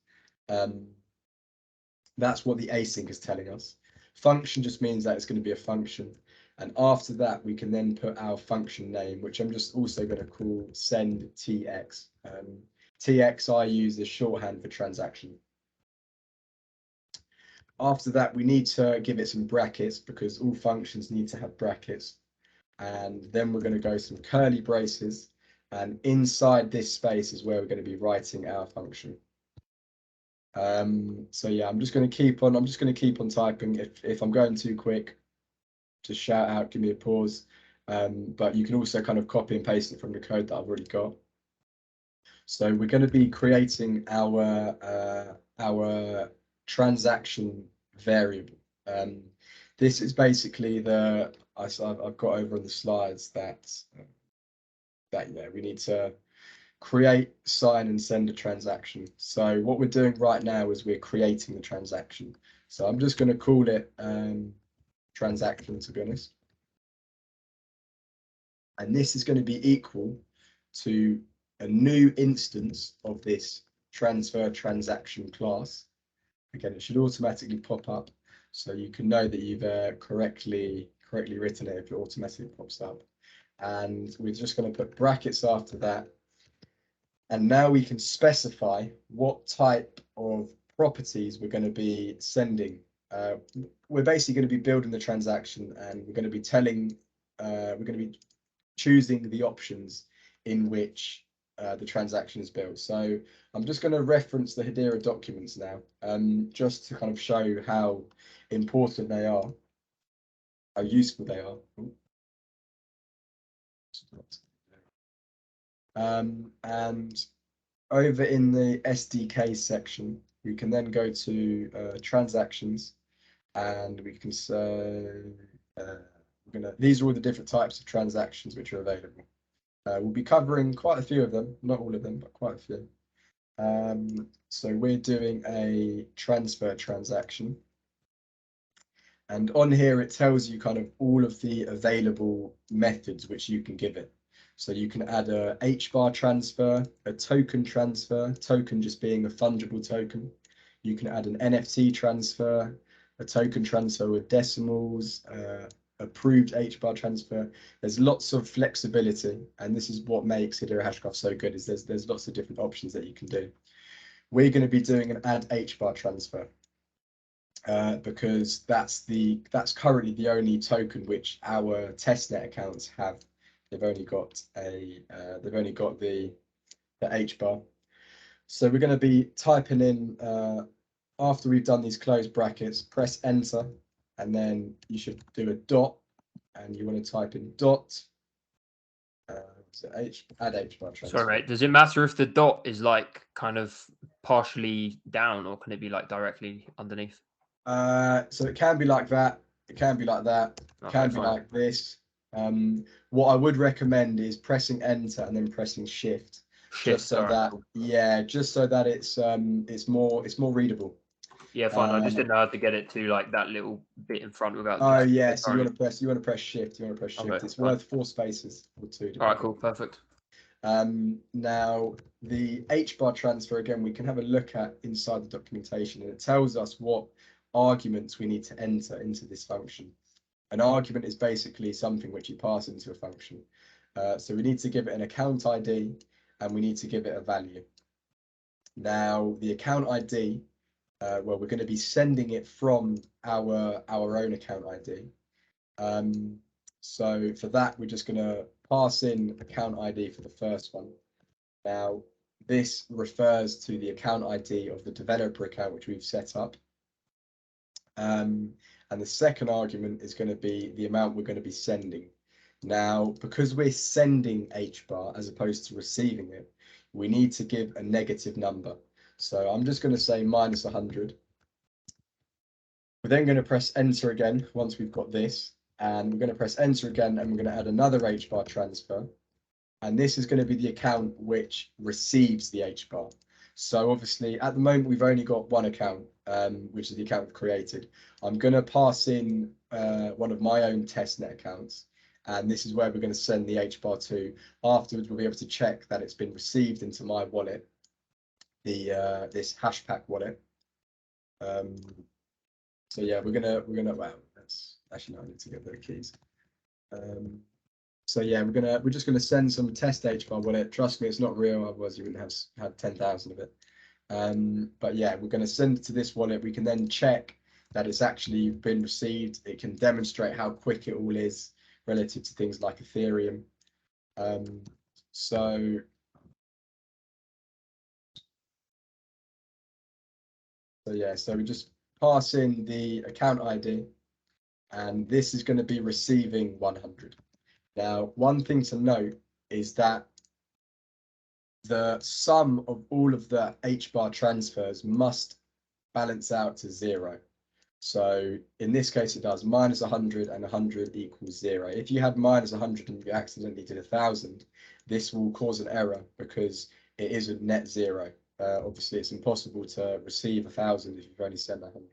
That's what the async is telling us. Function just means that it's going to be a function. And after that, we can then put our function name, which I'm just also going to call send tx. Tx I use as shorthand for transaction. After that, we need to give it some brackets because all functions need to have brackets. And then we're going to go some curly braces. And inside this space is where we're going to be writing our function. So yeah, I'm just going to keep on typing. If I'm going too quick, just shout out, give me a pause. but you can also kind of copy and paste it from the code that I've already got. So we're going to be creating our transaction variable. This is basically I've got over on the slides that yeah, we need to create, sign, and send a transaction. So what we're doing right now is we're creating the transaction. So I'm just going to call it transaction, to be honest. And this is going to be equal to a new instance of this transfer transaction class. Again, it should automatically pop up, so you can know that you've correctly written it if it automatically pops up. And we're just going to put brackets after that. And now we can specify what type of properties we're going to be sending. We're basically going to be building the transaction, and we're going to be choosing the options in which the transaction is built. So I'm just going to reference the Hedera documents now, just to kind of show how important they are, how useful they are. And over in the SDK section, we can then go to transactions, and we can say these are all the different types of transactions which are available. We'll be covering quite a few of them, not all of them, but quite a few. So we're doing a transfer transaction. And on here, it tells you kind of all of the available methods which you can give it. So you can add a HBAR transfer, a token transfer, token just being a fungible token. You can add an NFT transfer, a token transfer with decimals, approved HBAR transfer. There's lots of flexibility, and this is what makes Hedera Hashgraph so good, is there's lots of different options that you can do. We're going to be doing an add HBAR transfer because that's currently the only token which our testnet accounts have. They've only got the HBAR. So we're going to be typing in after we've done these closed brackets, press enter, and then you should do a dot, and you want to type in dot add HBAR transfer. Sorry, mate. Does it matter if the dot is like kind of partially down, or can it be like directly underneath? So it can be like that. It can be like that. It can be like this. What I would recommend is pressing enter and then pressing shift, just so that it's more readable. Yeah, fine. I just didn't know how to get it to like that little bit in front without. Oh yeah, so you want to press shift. Okay, it's worth 4 spaces or 2. All right, cool, perfect. Now the HBAR transfer, again, we can have a look at inside the documentation, and it tells us what arguments we need to enter into this function. An argument is basically something which you pass into a function. So we need to give it an account ID, and we need to give it a value. Now the account ID, well, we're going to be sending it from our own account ID. So for that, we're just going to pass in account ID for the first one. Now, this refers to the account ID of the developer account which we've set up. And the second argument is going to be the amount we're going to be sending. Now, because we're sending HBAR as opposed to receiving it, we need to give a negative number. So I'm just going to say minus 100. We're then going to press enter again once we've got this, and we're going to press enter again, and we're going to add another HBAR transfer. And this is going to be the account which receives the HBAR. So obviously at the moment we've only got one account, which is the account we've created. I'm going to pass in one of my own testnet accounts, and this is where we're going to send the HBAR to. Afterwards, we'll be able to check that it's been received into my wallet, this Hashpack wallet. So yeah, we're gonna wow, that's actually not, I need to get the keys. So yeah, we're just gonna send some test HBAR wallet. Trust me, it's not real, otherwise you wouldn't have had 10,000 of it. But yeah, we're gonna send it to this wallet. We can then check that it's actually been received. It can demonstrate how quick it all is relative to things like Ethereum. So yeah, so we just pass in the account ID, and this is going to be receiving 100. Now, one thing to note is that the sum of all of the H-bar transfers must balance out to 0. So in this case, it does minus 100 and 100 equals 0. If you had minus 100 and you accidentally did 1,000, this will cause an error because it is a net 0. Obviously, it's impossible to receive 1,000 if you've only sent 100.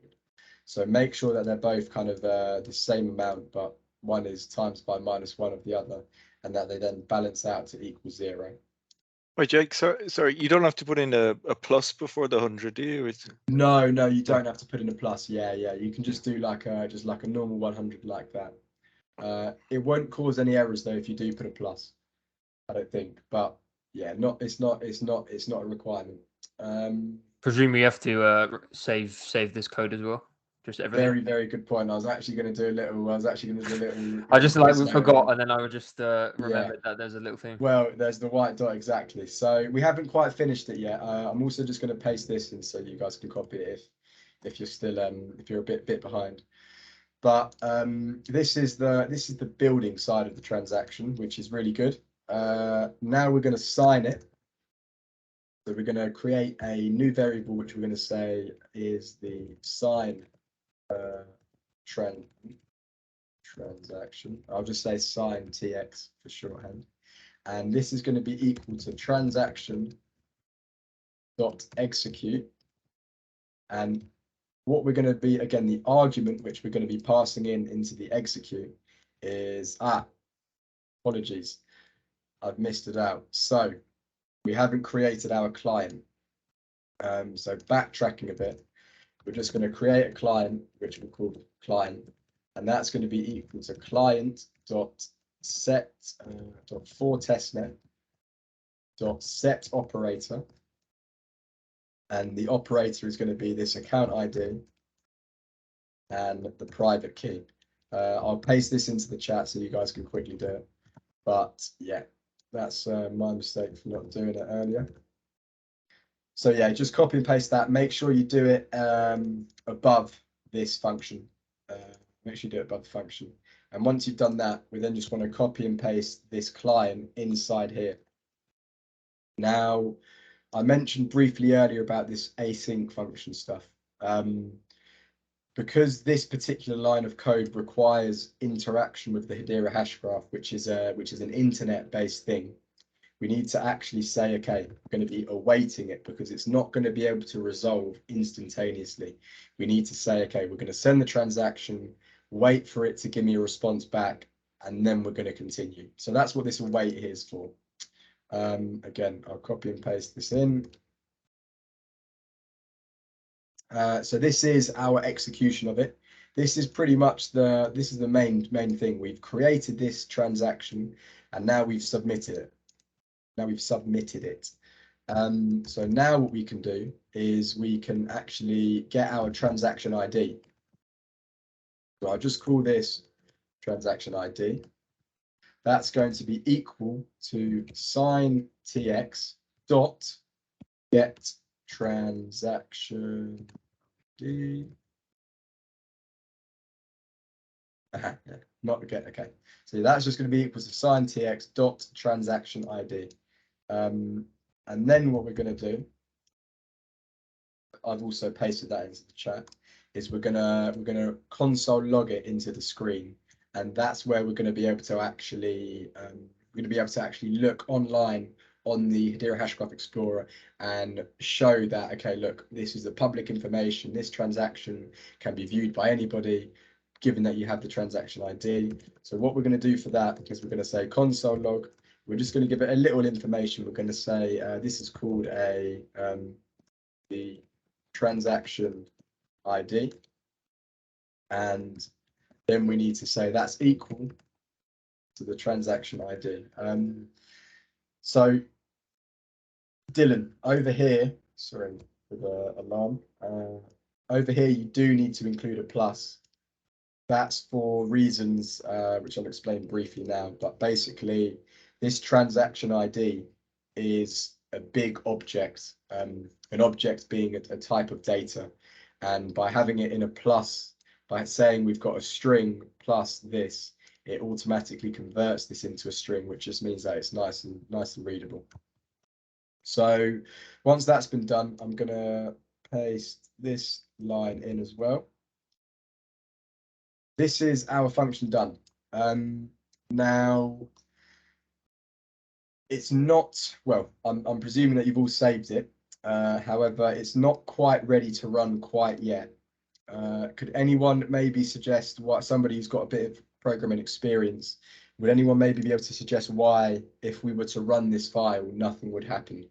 So make sure that they're both kind of the same amount, but one is times by minus 1 of the other, and that they then balance out to equal 0. Wait, Jake, sorry, you don't have to put in a plus before the 100, do you? No, you don't have to put in a plus. Yeah, you can just do like a normal 100 like that. It won't cause any errors though if you do put a plus, I don't think. But yeah, it's not a requirement. Presume we have to save this code as well. Just everything. Very good point. I was actually going to do a little. I just like we later forgot, on. and then I would just remembered that there's a little thing. Well, there's the white dot exactly. So we haven't quite finished it yet. I'm also just going to paste this in so you guys can copy it if you're still if you're a bit behind. But this is the building side of the transaction, which is really good. Now we're going to sign it. So we're going to create a new variable, which we're going to say is the sign transaction. I'll just say sign TX for shorthand. And this is going to be equal to transaction dot execute. And what we're going to be, again, the argument which we're going to be passing into the execute is, apologies, I've missed it out. So we haven't created our client. So backtracking a bit, we're just going to create a client, which we'll call client, and that's going to be equal to client dot set dot for testnet dot set operator, and the operator is going to be this account ID and the private key. I'll paste this into the chat so you guys can quickly do it. But yeah, that's my mistake for not doing it earlier. So yeah, just copy and paste that. Make sure you do it above this function. Make sure you do it above the function. And once you've done that, we then just want to copy and paste this client inside here. Now, I mentioned briefly earlier about this async function stuff. Because this particular line of code requires interaction with the Hedera Hashgraph, which is an internet-based thing, we need to actually say, okay, we're going to be awaiting it because it's not going to be able to resolve instantaneously. We need to say, okay, we're going to send the transaction, wait for it to give me a response back, and then we're going to continue. So that's what this await is for. Again, I'll copy and paste this in. So this is our execution of it. This is pretty much the main thing. We've created this transaction and now we've submitted it. So now what we can do is we can actually get our transaction ID. So I'll just call this transaction ID. That's going to be equal to sign TX dot get transaction ID. Not get, okay. So that's just going to be equal to sign TX dot transaction ID. And then what we're going to do, I've also pasted that into the chat, is we're gonna console log it into the screen, and that's where we're going to be able to actually look online on the Hedera Hashgraph Explorer and show that, okay, look, this is the public information. This transaction can be viewed by anybody, given that you have the transaction ID. So what we're going to do for that is we're going to say console log. We're just going to give it a little information. We're going to say this is called the transaction ID, and then we need to say that's equal to the transaction ID. So Dylan, over here, sorry for the alarm. Over here, you do need to include a plus. That's for reasons which I'll explain briefly now, but basically this transaction ID is a big object, an object being a type of data. And by having it in a plus, by saying we've got a string plus this, it automatically converts this into a string, which just means that it's nice and readable. So once that's been done, I'm going to paste this line in as well. This is our function done. Now, it's not, well, I'm presuming that you've all saved it. However, it's not quite ready to run quite yet. Could anyone maybe suggest what, somebody who's got a bit of programming experience, would anyone maybe be able to suggest why, if we were to run this file, nothing would happen?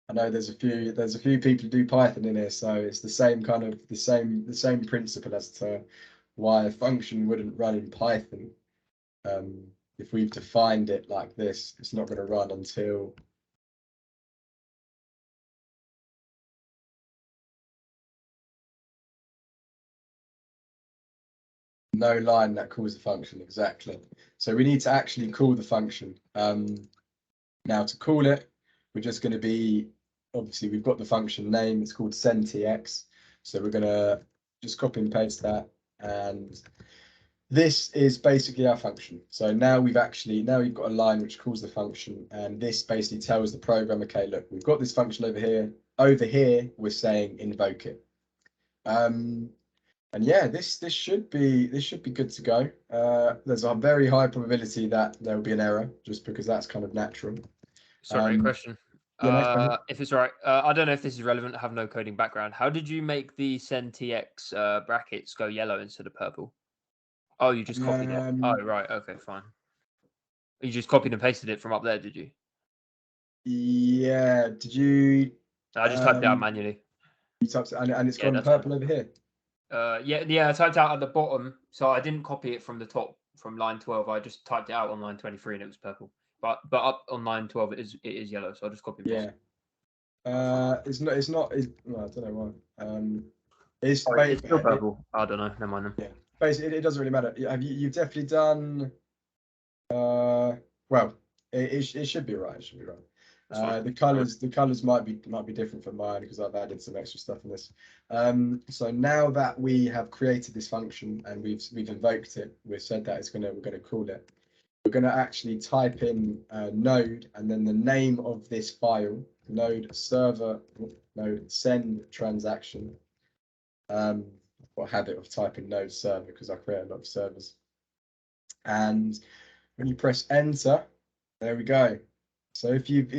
I know there's a few people who do Python in here, so it's the same kind of the same principle as to why a function wouldn't run in Python. If we've defined it like this, it's not going to run until no line that calls the function, exactly. So we need to actually call the function. Now to call it, we're just going to be, obviously we've got the function name, it's called sendTX. So we're going to just copy and paste that, and this is basically our function. So now we've got a line which calls the function, and this basically tells the program, okay, look, we've got this function over here. Over here, we're saying invoke it. And yeah, this should be good to go. There's a very high probability that there will be an error, just because that's kind of natural. Sorry, question. Yeah, if it's all right, I don't know if this is relevant. I have no coding background. How did you make the sendTX brackets go yellow instead of purple? Oh, you just copied it. Oh, right. Okay, fine. You just copied and pasted it from up there, did you? Yeah. Did you? I just typed it out manually. You typed it, and it's gone purple over here. Yeah. I typed out at the bottom, so I didn't copy it from the top from line 12. I just typed it out on line 23, and it was purple. But up on line 12, it is yellow. So I just copied. Yeah. It's not. Well, I don't know why. It's still purple. I don't know. Never mind then. Yeah. Basically, it doesn't really matter. You've definitely done. Well, it should be right. It should be right. The colors might be different from mine because I've added some extra stuff in this. So now that we have created this function and we've invoked it, we've said that we're gonna call it. We're gonna actually type in node and then the name of this file, node send transaction. I've got a habit of typing node server because I create a lot of servers. And when you press enter, there we go. So if you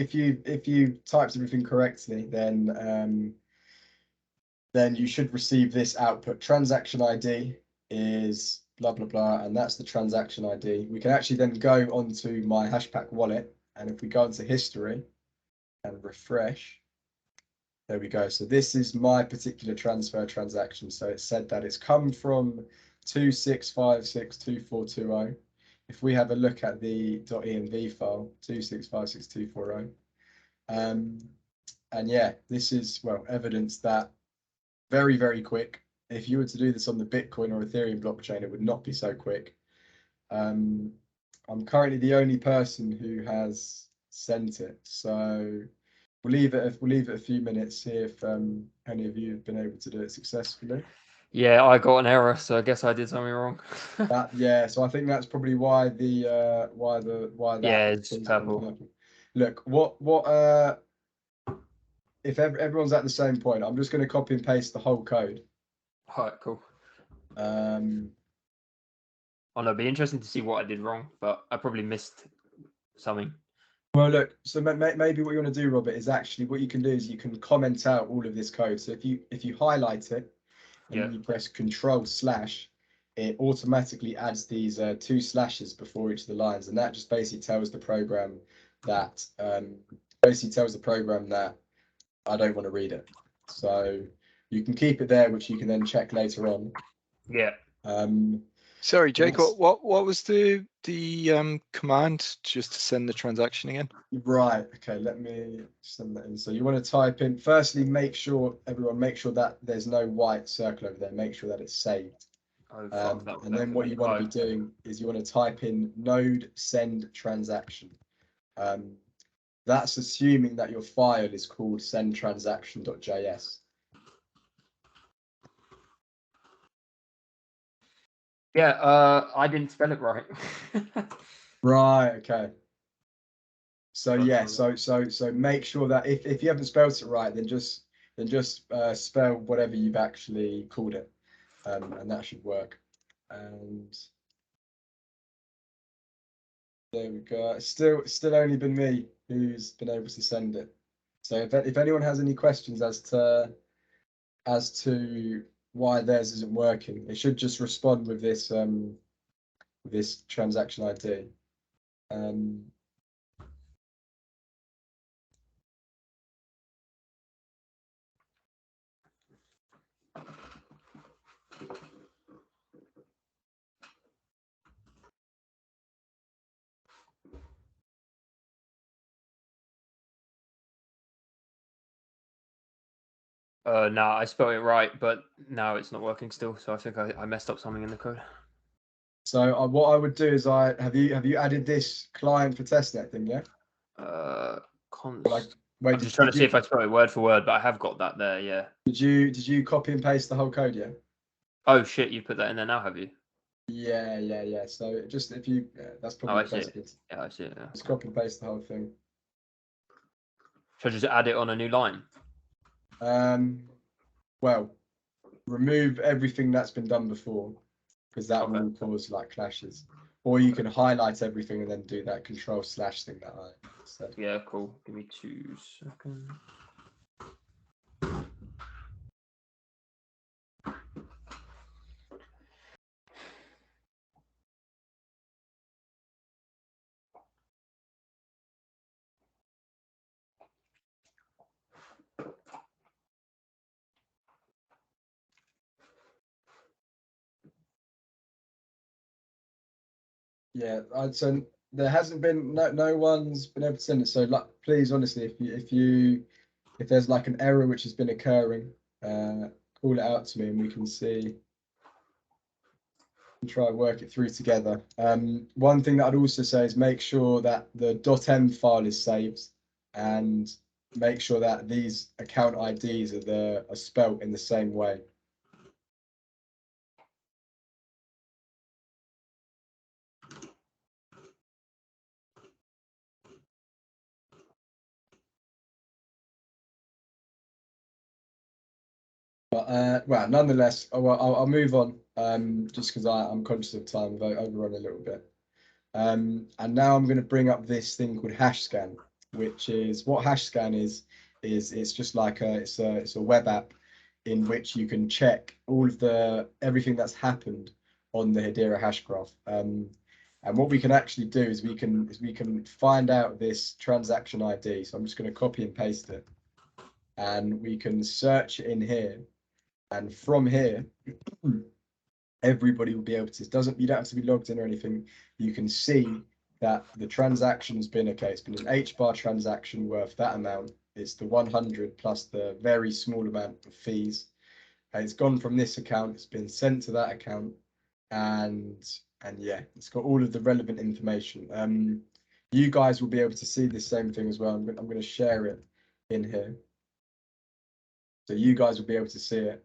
typed everything correctly, then you should receive this output. Transaction ID is blah blah blah, and that's the transaction ID. We can actually then go onto my Hashpack wallet, and if we go into history and refresh, there we go. So this is my particular transfer transaction. So it said that it's come from 26562420. If we have a look at the .env file, 2656240, and yeah, this is, well, evidence that very, very quick. If you were to do this on the Bitcoin or Ethereum blockchain, it would not be so quick. I'm currently the only person who has sent it, so we'll leave it a few minutes, see if any of you have been able to do it successfully. Yeah, I got an error, so I guess I did something wrong. Yeah, so I think that's probably why that. Yeah, it's purple. Look, if everyone's at the same point, I'm just going to copy and paste the whole code. All right, cool. Oh no, it'd be interesting to see what I did wrong, but I probably missed something. Well, look, so maybe what you want to do, Robert, is actually what you can do is you can comment out all of this code. So if you highlight it and then you press Control/, it automatically adds these 2 slashes before each of the lines, and that just basically tells the program that I don't want to read it. So you can keep it there, which you can then check later on. Yeah. Sorry, Jacob. What was the command just to send the transaction again? Right. Okay. Let me send that in. So you want to type in. Firstly, make sure that there's no white circle over there. Make sure that it's saved. And then what you want to be doing is you want to type in node send transaction. That's assuming that your file is called sendtransaction.js. Yeah, I didn't spell it right. Right. Okay. So But, yeah. So make sure that if you haven't spelled it right, then just spell whatever you've actually called it, and that should work. And there we go. It's still only been me who's been able to send it. So if anyone has any questions as to why theirs isn't working, they should just respond with this transaction ID. no, I spelled it right, but now it's not working still. So I think I messed up something in the code. So what I would do is have you added this client for testnet thing, yeah? Like, wait, I'm just trying to see if I spell it word for word, but I have got that there. Yeah. Did you copy and paste the whole code, yeah? Oh shit! You put that in there now, have you? Yeah. So just if you, that's Oh, probably I the see best it. bit. Yeah, I see it. Yeah. Just copy and paste the whole thing. Should I just add it on a new line? Well, remove everything that's been done before, because that Okay. will cause like clashes. Or you can highlight everything and then do that control/ thing that I said. Yeah, cool. Give me 2 seconds. Yeah, so there hasn't been no one's been able to send it. So like, please, honestly, if there's like an error which has been occurring, call it out to me and we can see and try and work it through together. One thing that I'd also say is make sure that the .m file is saved and make sure that these account IDs are spelt in the same way. But well, nonetheless, I'll move on. Just because I'm conscious of time, I've overrun a little bit. And now I'm going to bring up this thing called Hashscan, which is what Hashscan is. It's just like it's a web app in which you can check all of everything that's happened on the Hedera Hashgraph. And what we can actually do is we can find out this transaction ID. So I'm just going to copy and paste it, and we can search it in here. And from here, everybody will be able to. You don't have to be logged in or anything. You can see that the transaction's been okay. It's been an HBAR transaction worth that amount. It's the 100 plus the very small amount of fees. And it's gone from this account. It's been sent to that account, and yeah, it's got all of the relevant information. You guys will be able to see the same thing as well. I'm going to share it in here, so you guys will be able to see it.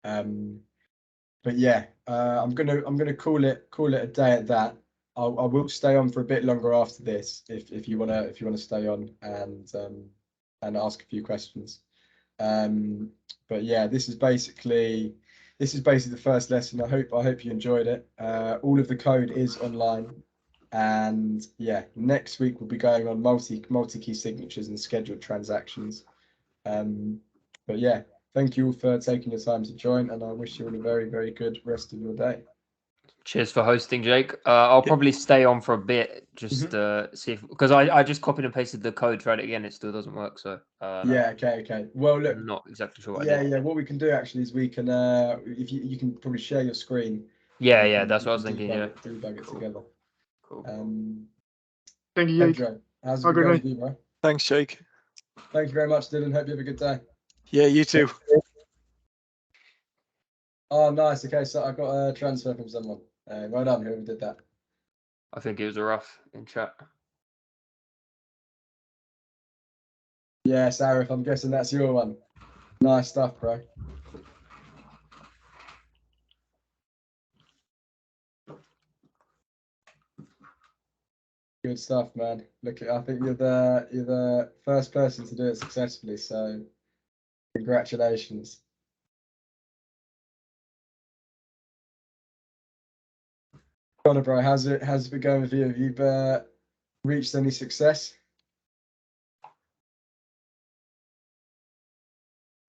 But yeah, I'm gonna call it a day at that. I will stay on for a bit longer after this if you wanna stay on and ask a few questions. But yeah, this is basically the first lesson. I hope you enjoyed it. All of the code is online, and yeah, next week we'll be going on multi key signatures and scheduled transactions. But yeah, thank you all for taking the time to join, and I wish you all a very, very good rest of your day. Cheers for hosting, Jake. I'll probably stay on for a bit, just see if, because I just copied and pasted the code, tried it again, it still doesn't work. So yeah, okay. Well, look, I'm not exactly sure what yeah, I did. yeah. What we can do actually is we can, if you can probably share your screen. Yeah, that's what I was thinking. Yeah, debug it together. Cool. Thank you, Jake. Pedro, how's Have it a good going night. with you, bro? Thanks, Jake. Thank you very much, Dylan. Hope you have a good day. Yeah, you too. Oh, nice. Okay, so I got a transfer from someone. Well done, whoever did that. I think it was a rough in chat. Yes, Arif, I'm guessing that's your one. Nice stuff, bro. Good stuff, man. Look, I think you're the first person to do it successfully. So, congratulations. Connor, bro, how's it been going with you? Have you reached any success?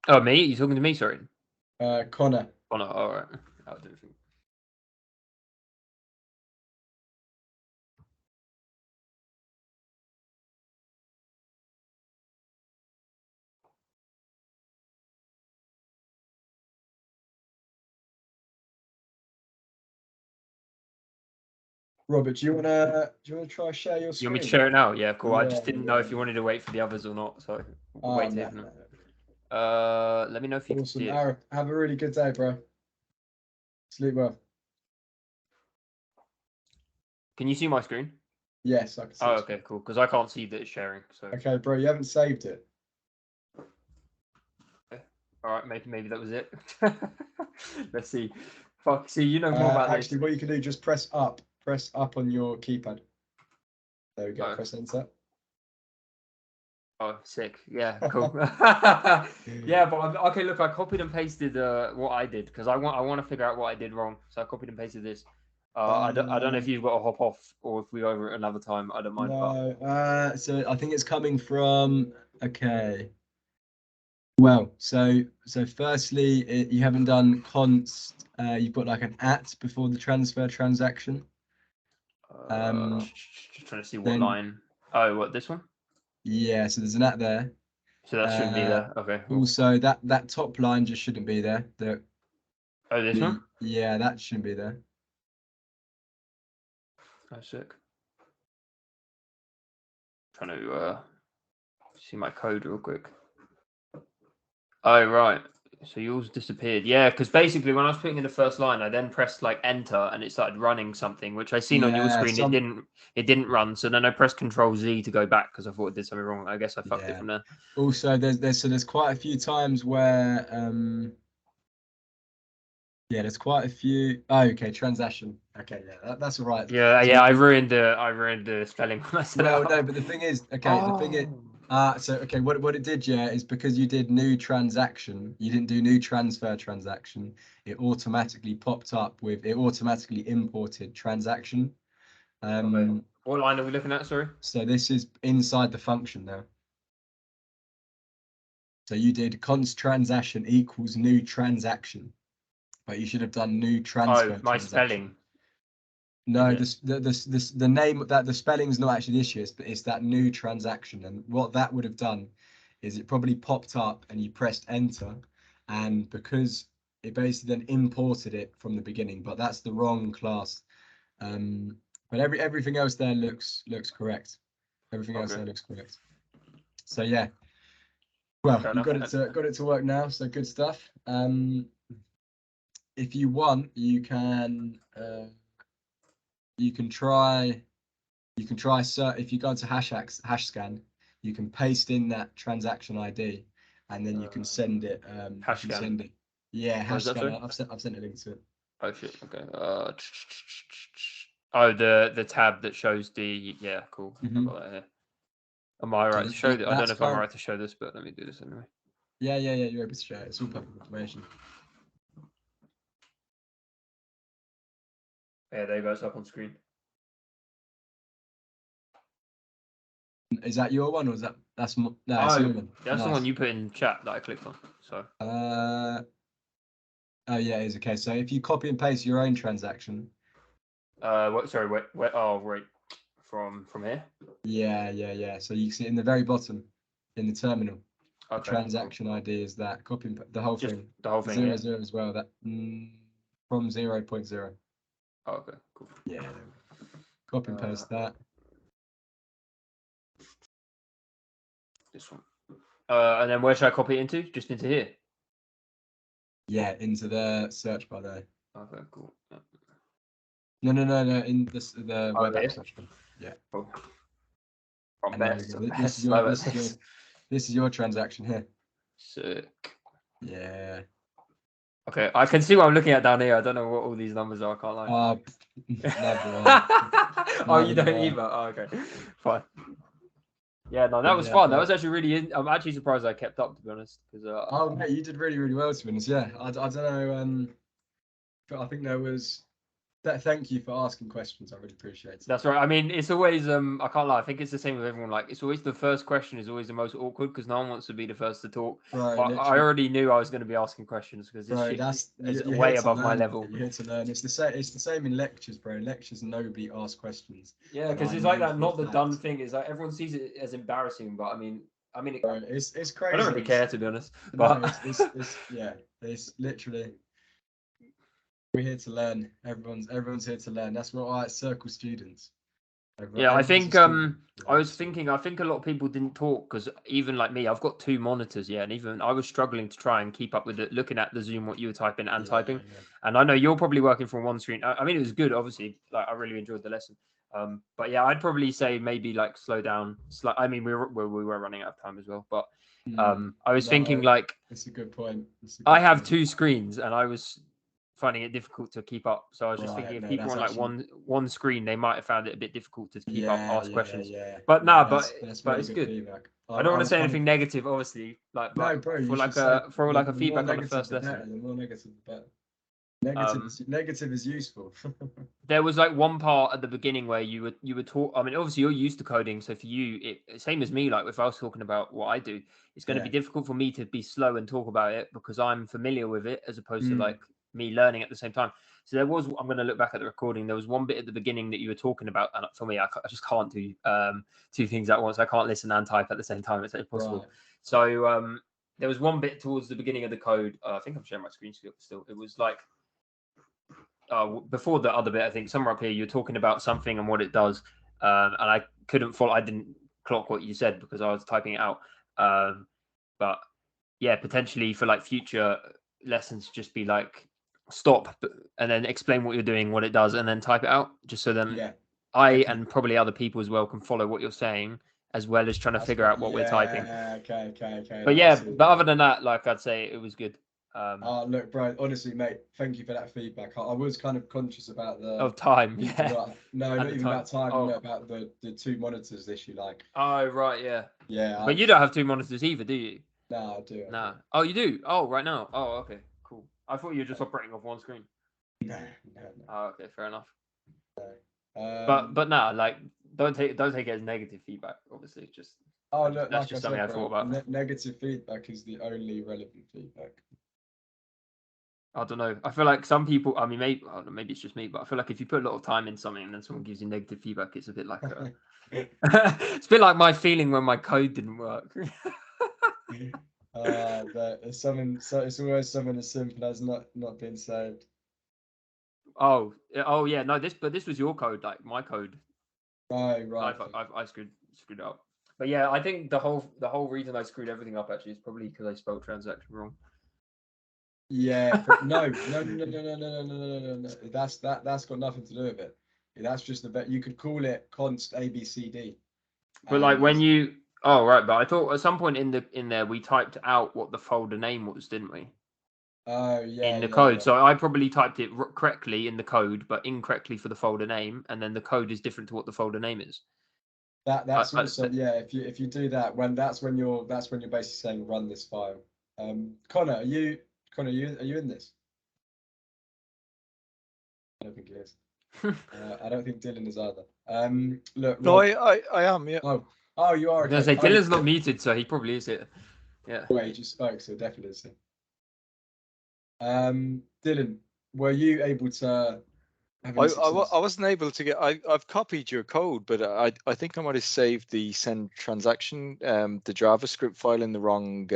Oh, me? You talking to me? Sorry. Connor. Oh no. All right. I don't think. Robert, do you wanna try share your You screen? want me to share it now? Yeah, cool. I Yeah, just didn't know if you wanted to wait for the others or not, so we'll wait to hear from them. Let me know if you can Awesome. see it. Aaron, have a really good day, bro. Sleep well. Can you see my screen? Yes, I can see Oh, it. okay, cool. Because I can't see that it's sharing. So Okay, bro, you haven't saved it. all right, maybe that was it. Let's see. Fuck. See, you know more about Actually, this. what you can do, just press up on your keypad. There we go. Oh. Press enter. Oh, sick. Yeah, cool. Yeah, but okay. Look, I copied and pasted what I did because I want to figure out what I did wrong. So I copied and pasted this. I don't know if you've got to hop off or if we go over it another time. I don't mind. No, so I think it's coming from. Okay. Well, so firstly, you haven't done const. You've got like an at before the transfer transaction. Just trying to see what then- line. Oh, what, this one? Yeah, so there's an at there. So that shouldn't be there. Okay. Cool. Also, that top line just shouldn't be there. Oh, this one? Yeah, that shouldn't be there. Oh, sick. Trying to see my code real quick. Oh, right. So yours disappeared. Yeah, because basically when I was putting in the first line, I then pressed like enter and it started running something, which I seen on your Yeah, screen. It didn't run. So then I pressed Control Z to go back because I thought it did something wrong. I guess I fucked it from there. Also, there's quite a few times where there's quite a few. Oh, okay, transaction. Okay, yeah, that's all right. Yeah, So yeah. I ruined the spelling when I said Well, it. no, but the thing is, what it did, is because you did new transaction, you didn't do new transfer transaction, it automatically popped up with, it automatically imported transaction. Okay. What line are we looking at, sorry? So this is inside the function now. So you did const transaction equals new transaction, but you should have done new transfer. Oh, my spelling. No, the name that the spelling is not actually the issue, it's that new transaction. And what that would have done is it probably popped up and you pressed enter, and because it basically then imported it from the beginning, but that's the wrong class. But everything else there looks correct. Everything else there looks correct. So yeah. Well, you got it to work now, so good stuff. If you want, you can try if you go to hash scan, you can paste in that transaction ID and then you can send it. Hash scan. Yeah, hash scan. I've sent a link to it. Oh shit. Okay. Oh, the tab that shows the cool. I've got that here. Am I right to show that? I don't know if I'm right to show this, but let me do this anyway. Yeah. You're able to share it. It's all public information. Yeah, there you go. It's up on screen. Is that your one or is that's your one? That's Nice. the one you put in chat that I clicked on. So. Oh yeah, it is. Okay, so if you copy and paste your own transaction. What? Sorry. Wait. Oh, right. From here. Yeah. So you see it in the very bottom, in the terminal. Okay, the transaction ID is that copy the whole thing. The whole thing. 0 as well. That from 0.0. Oh, okay. Cool. Yeah. Copy and paste that. This one. And then where should I copy it into? Just into here. Yeah, into the search bar there. Okay, cool. Yeah. No. In the web app search bar. Yeah. Cool. This is your transaction here. Sick. Yeah. Okay, I can see what I'm looking at down here. I don't know what all these numbers are. I can't lie. Neither do I. Oh, you Neither don't do I. either. Oh, okay, fine. Yeah, no, that was Yeah, fun. That but- was actually really. I'm actually surprised I kept up, to be honest. Because Oh, mate, you did really, really well, to be honest. Yeah, I don't know. But I think there was. Thank you for asking questions. I really appreciate it. that's right. I mean, it's always. I can't lie. I think it's the same with everyone. Like, it's always the first question is always the most awkward because no one wants to be the first to talk. Bro, But I literally, already knew I was going to be asking questions because this bro, shit that's is you're way here to above my learn, level. You're here to learn. It's the same. It's the same in lectures, bro. In lectures, nobody asks questions. Yeah, And because I it's like know that. for a Not the done fact, thing. Is like everyone sees it as embarrassing, but I mean, bro, it's crazy. I don't really care, to be honest. No, But it's yeah. It's literally. We're here to learn. Everyone's here to learn. That's what I circle students. yeah, I Everyone's a think student. I was thinking. I think a lot of people didn't talk because even like me, I've got 2 monitors. Yeah, and even I was struggling to try and keep up with it, looking at the Zoom, what you were typing and typing. Yeah. And I know you're probably working from one screen. I mean, it was good, obviously. Like I really enjoyed the lesson. But yeah, I'd probably say maybe like slow down. I mean, we were running out of time as well. But I was thinking like It's a good point. I have 2 screens, and I was finding it difficult to keep up. So I was just Right, thinking if no, people that's on like actually- one screen, they might have found it a bit difficult to keep up, ask questions. Yeah. But No, nah, that's but really it's good. Feedback. I don't want to was say kind anything of- negative, obviously. Like, No, but bro. for You like should a say, for like a the more feedback on the negative, first the lesson. better. The more negative, the better. Negative is useful. There was like one part at the beginning where you were talk. I mean, obviously you're used to coding, so for you, same as me. Like if I was talking about what I do, it's going to be difficult for me to be slow and talk about it because I'm familiar with it as opposed to like me learning at the same time. So there was. I'm going to look back at the recording. There was one bit at the beginning that you were talking about, and for me, I just can't do 2 things at once. I can't listen and type at the same time. It's impossible. Right. So there was one bit towards the beginning of the code. I think I'm sharing my screen still. It was like. Before the other bit, I think somewhere up here, you're talking about something and what it does, and I couldn't follow. I didn't clock what you said because I was typing it out. But yeah, potentially for like future lessons, just be like stop and then explain what you're doing, what it does, and then type it out, just so then and probably other people as well can follow what you're saying, as well as trying to figure out what we're typing. Okay. But yeah, but other than that, like I'd say it was good. Look, Brian, honestly, mate, thank you for that feedback. I was kind of conscious about of time. Yeah. No, not even about time. Oh. No, about the 2 monitors issue. Like. Oh right, yeah. Yeah. But you don't have 2 monitors either, do you? No, I do. Nah. Oh, you do? Oh, right now. Oh, okay, cool. I thought you were just operating off one screen. No. Oh, okay, fair enough. But nah, like don't take it as negative feedback. Obviously, just look, that's just something I thought about. Negative feedback is the only relevant feedback. I don't know. I feel like some people. I mean, maybe it's just me, but I feel like if you put a lot of time in something and then someone gives you negative feedback, it's a bit like it's a bit like my feeling when my code didn't work. But it's always something as simple as not being saved. Oh yeah, no. This was your code, like my code. Oh right. I screwed up. But yeah, I think the whole reason I screwed everything up actually is probably because I spelled transaction wrong. Yeah, but no. That's got nothing to do with it. That's just the bet. You could call it const ABCD. But like when you, oh right, but I thought at some point in there we typed out what the folder name was, didn't we? Oh yeah. In the code, so I probably typed it correctly in the code, but incorrectly for the folder name, and then the code is different to what the folder name is. That's also yeah. If you do that, that's when you're basically saying run this file. Connor, are you in this? I don't think he is. I don't think Dylan is either. Look. No, Rob, I am. Yeah. Oh, you are. I was gonna say Dylan's not muted, so he probably is here. Yeah. Wait, he just spoke, so definitely is. Dylan, were you able to? I wasn't able to get. I've copied your code, but I think I might have saved the send transaction, the JavaScript file in the wrong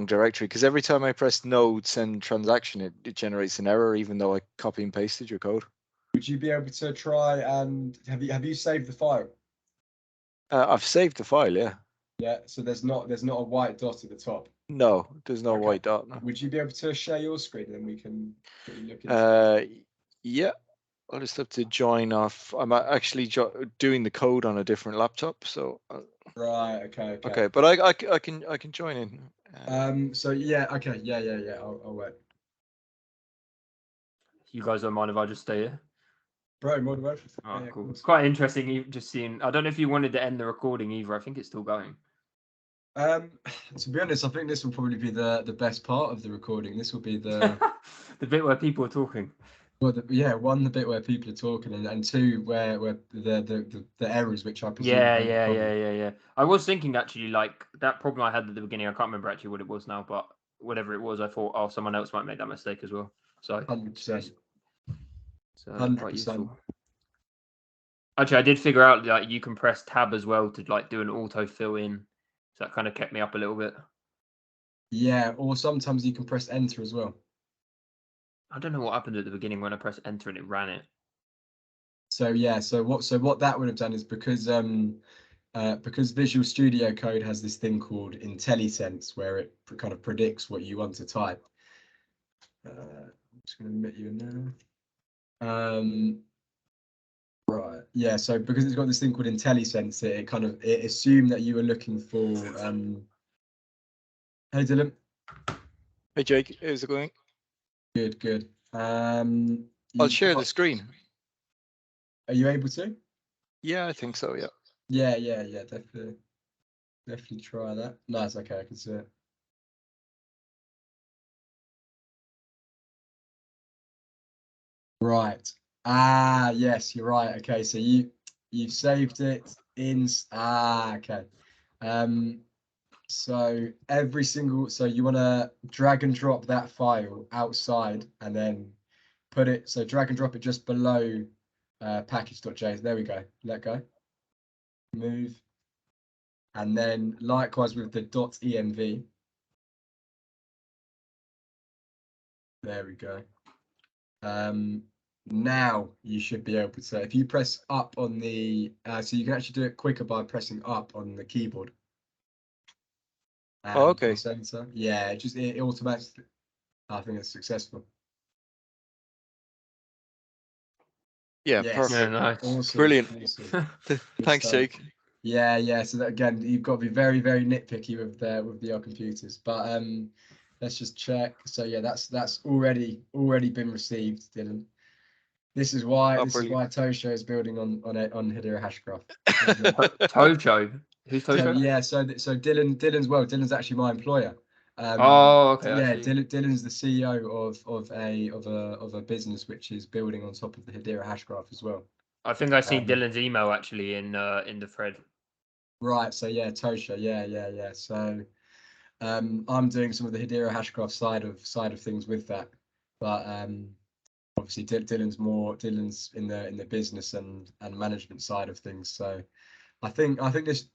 directory. Because every time I press node send transaction, it generates an error, even though I copy and pasted your code. Would you be able to try and have you saved the file? I've saved the file. Yeah. Yeah. So there's not a white dot at the top. No, there's no white dot. No. Would you be able to share your screen and then we can look into yeah. I'll just have to join off. I'm actually doing the code on a different laptop, so. Right. Okay. Okay, but I can join in. So yeah, okay, yeah. I'll wait. You guys don't mind if I just stay here? Bro, more than Oh, yeah, cool. It's quite interesting just seeing. I don't know if you wanted to end the recording either. I think it's still going. To be honest, I think this will probably be the best part of the recording. This will be the the bit where people are talking. well, one, the bit where people are talking, and two, where the errors which I presume. Yeah. I was thinking actually, like that problem I had at the beginning. I can't remember actually what it was now, but whatever it was, I thought, oh, someone else might make that mistake as well. So 100%. So 100%. quite useful. Actually, I did figure out like you can press tab as well to like do an auto fill in. So that kind of kept me up a little bit. Yeah, or sometimes you can press enter as well. I don't know what happened at the beginning when I pressed enter and it ran it. So yeah, so what that would have done is because Visual Studio Code has this thing called IntelliSense where it kind of predicts what you want to type. I'm just going to admit you now. Right. Yeah. So because it's got this thing called IntelliSense, it assumed that you were looking for. Hey Dylan. Hey Jake, how's it going? Good. I'll share the screen. Are you able to? Yeah, I think so. Yeah. Yeah. Definitely try that. Nice. Okay, I can see it. Right. Yes, you're right. Okay, so you've saved it in. Okay. So so you want to drag and drop that file outside and then so drag and drop it just below package.js. There we go. Let go. Move. And then likewise with the .env. There we go. Now you should be able to, if you press up on the, so you can actually do it quicker by pressing up on the keyboard. Oh, okay. Center. Yeah, it automatically. I think it's successful. Yeah, Yes. perfect. Yeah, nice. Awesome. Brilliant. Awesome. Thanks, Jake. Yeah. So that, again, you've got to be very, very nitpicky with your computers. But let's just check. So yeah, that's already been received, Dylan. This is why Tosho is building on Hedera Hashgraph. Tocho. Who's Tocho? So yeah, so Dylan's actually my employer. Okay. Yeah, I see. Dylan's the CEO of a business which is building on top of the Hedera Hashgraph as well. I think I seen Dylan's email actually in the thread. Right. So yeah, Tosha. Yeah. So I'm doing some of the Hedera Hashgraph side of things with that, but obviously Dylan's in the business and management side of things. So I think this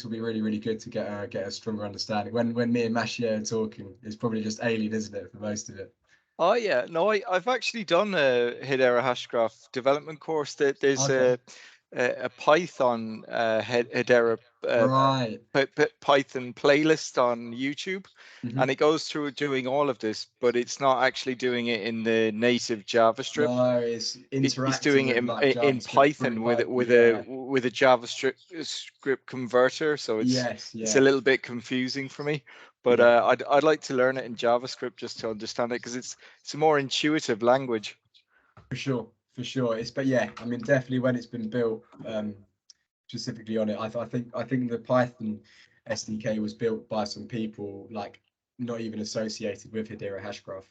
will be really good to get a stronger understanding. When me and Mashia are talking, it's probably just alien, isn't it, for most of it? Oh yeah, no, I've actually done a Hedera Hashgraph development course. There's Okay. a Python Hedera Right. Python playlist on YouTube, and it goes through doing all of this, but it's not actually doing it in the native JavaScript. No, it's It's doing it in Python with a JavaScript converter, so it's a little bit confusing for me. But I'd like to learn it in JavaScript just to understand it, because it's a more intuitive language. For sure. But yeah, I mean, definitely when it's been built specifically on it, I think the Python SDK was built by some people like not even associated with Hedera Hashgraph.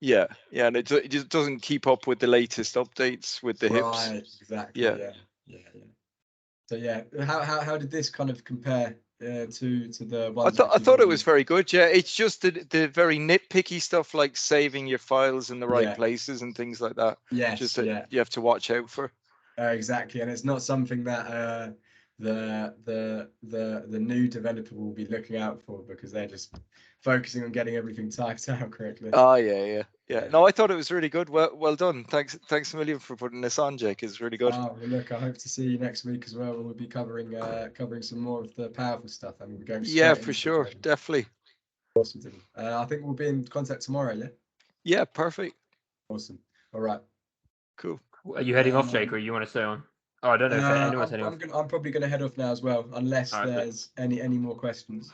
Yeah, and it just doesn't keep up with the latest updates with the hips. Right, exactly. Yeah. So yeah, how did this kind of compare to the ones? I thought it was very good. Yeah, it's just the very nitpicky stuff like saving your files in the right places and things like that. Yes, just that you have to watch out for. Exactly, and it's not something that the new developer will be looking out for, because they're just focusing on getting everything typed out correctly. Oh yeah. No, I thought it was really good. Well done. Thanks a million for putting this on, Jake. It's really good. Oh, well, look, I hope to see you next week as well, when we'll be covering some more of the powerful stuff. I mean, we're going straight into for sure, definitely. Awesome. I think we'll be in contact tomorrow. Yeah, perfect. Awesome. All right. Cool. Are you heading off, Jake, or you want to stay on? Oh, I don't know if anyone's heading off. I'm probably going to head off now as well, unless there's any more questions.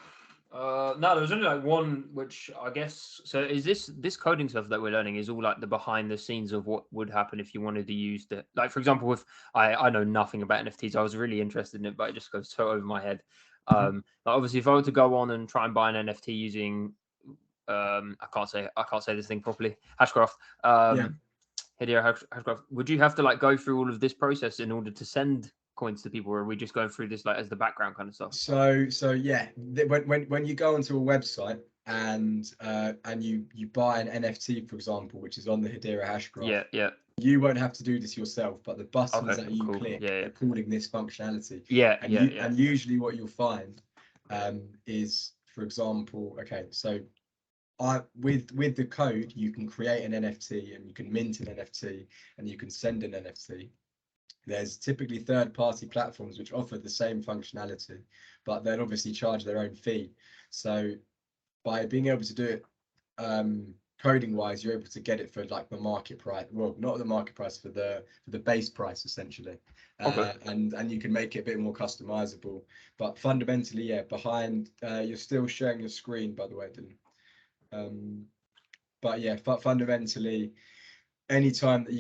No, there was only like one, which I guess. So is this coding stuff that we're learning is all like the behind the scenes of what would happen if you wanted to use the, like, for example, with I know nothing about NFTs. I was really interested in it, but it just goes so over my head. Like obviously, if I were to go on and try and buy an NFT using, I can't say this thing properly, Hashgraph, Hedera Hashgraph, would you have to like go through all of this process in order to send coins to people, or are we just going through this like as the background kind of stuff? So yeah, when you go onto a website and you buy an NFT, for example, which is on the Hedera Hashgraph, you won't have to do this yourself, but the buttons that you click are calling this functionality. And usually what you'll find is, for example, so with the code you can create an NFT and you can mint an NFT and you can send an NFT. There's typically third-party platforms which offer the same functionality, but they'll obviously charge their own fee. So by being able to do it coding wise, you're able to get it for like the market price. Well, not the market price, for the base price essentially. And you can make it a bit more customizable. But fundamentally, behind you're still sharing your screen, by the way, Dylan. But yeah, fundamentally, anytime that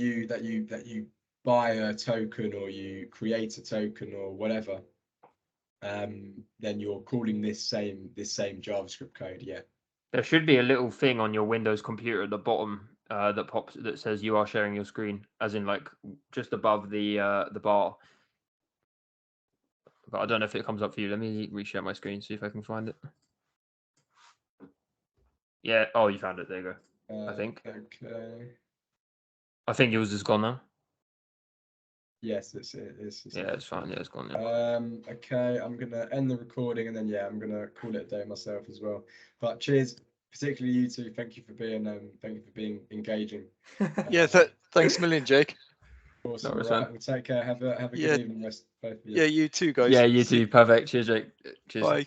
you buy a token or you create a token or whatever, then you're calling this same JavaScript code. There should be a little thing on your Windows computer at the bottom that says you are sharing your screen, as in like just above the bar. But I don't know if it comes up for you. Let me reshare my screen, see if I can find it. Yeah. Oh, you found it. There you go. I think. Okay. I think yours is gone now. Yes, it's yeah, it's fine. Yeah, it's gone. Yeah. Okay, I'm gonna end the recording and then I'm gonna call it a day myself as well. But cheers, particularly you two. Thank you for being engaging. Thanks a million, Jake. Awesome. All right, well, take care. Have a good evening, rest both of you. Yeah, you too, guys. Yeah, you too. Perfect. Cheers, Jake. Cheers. Bye.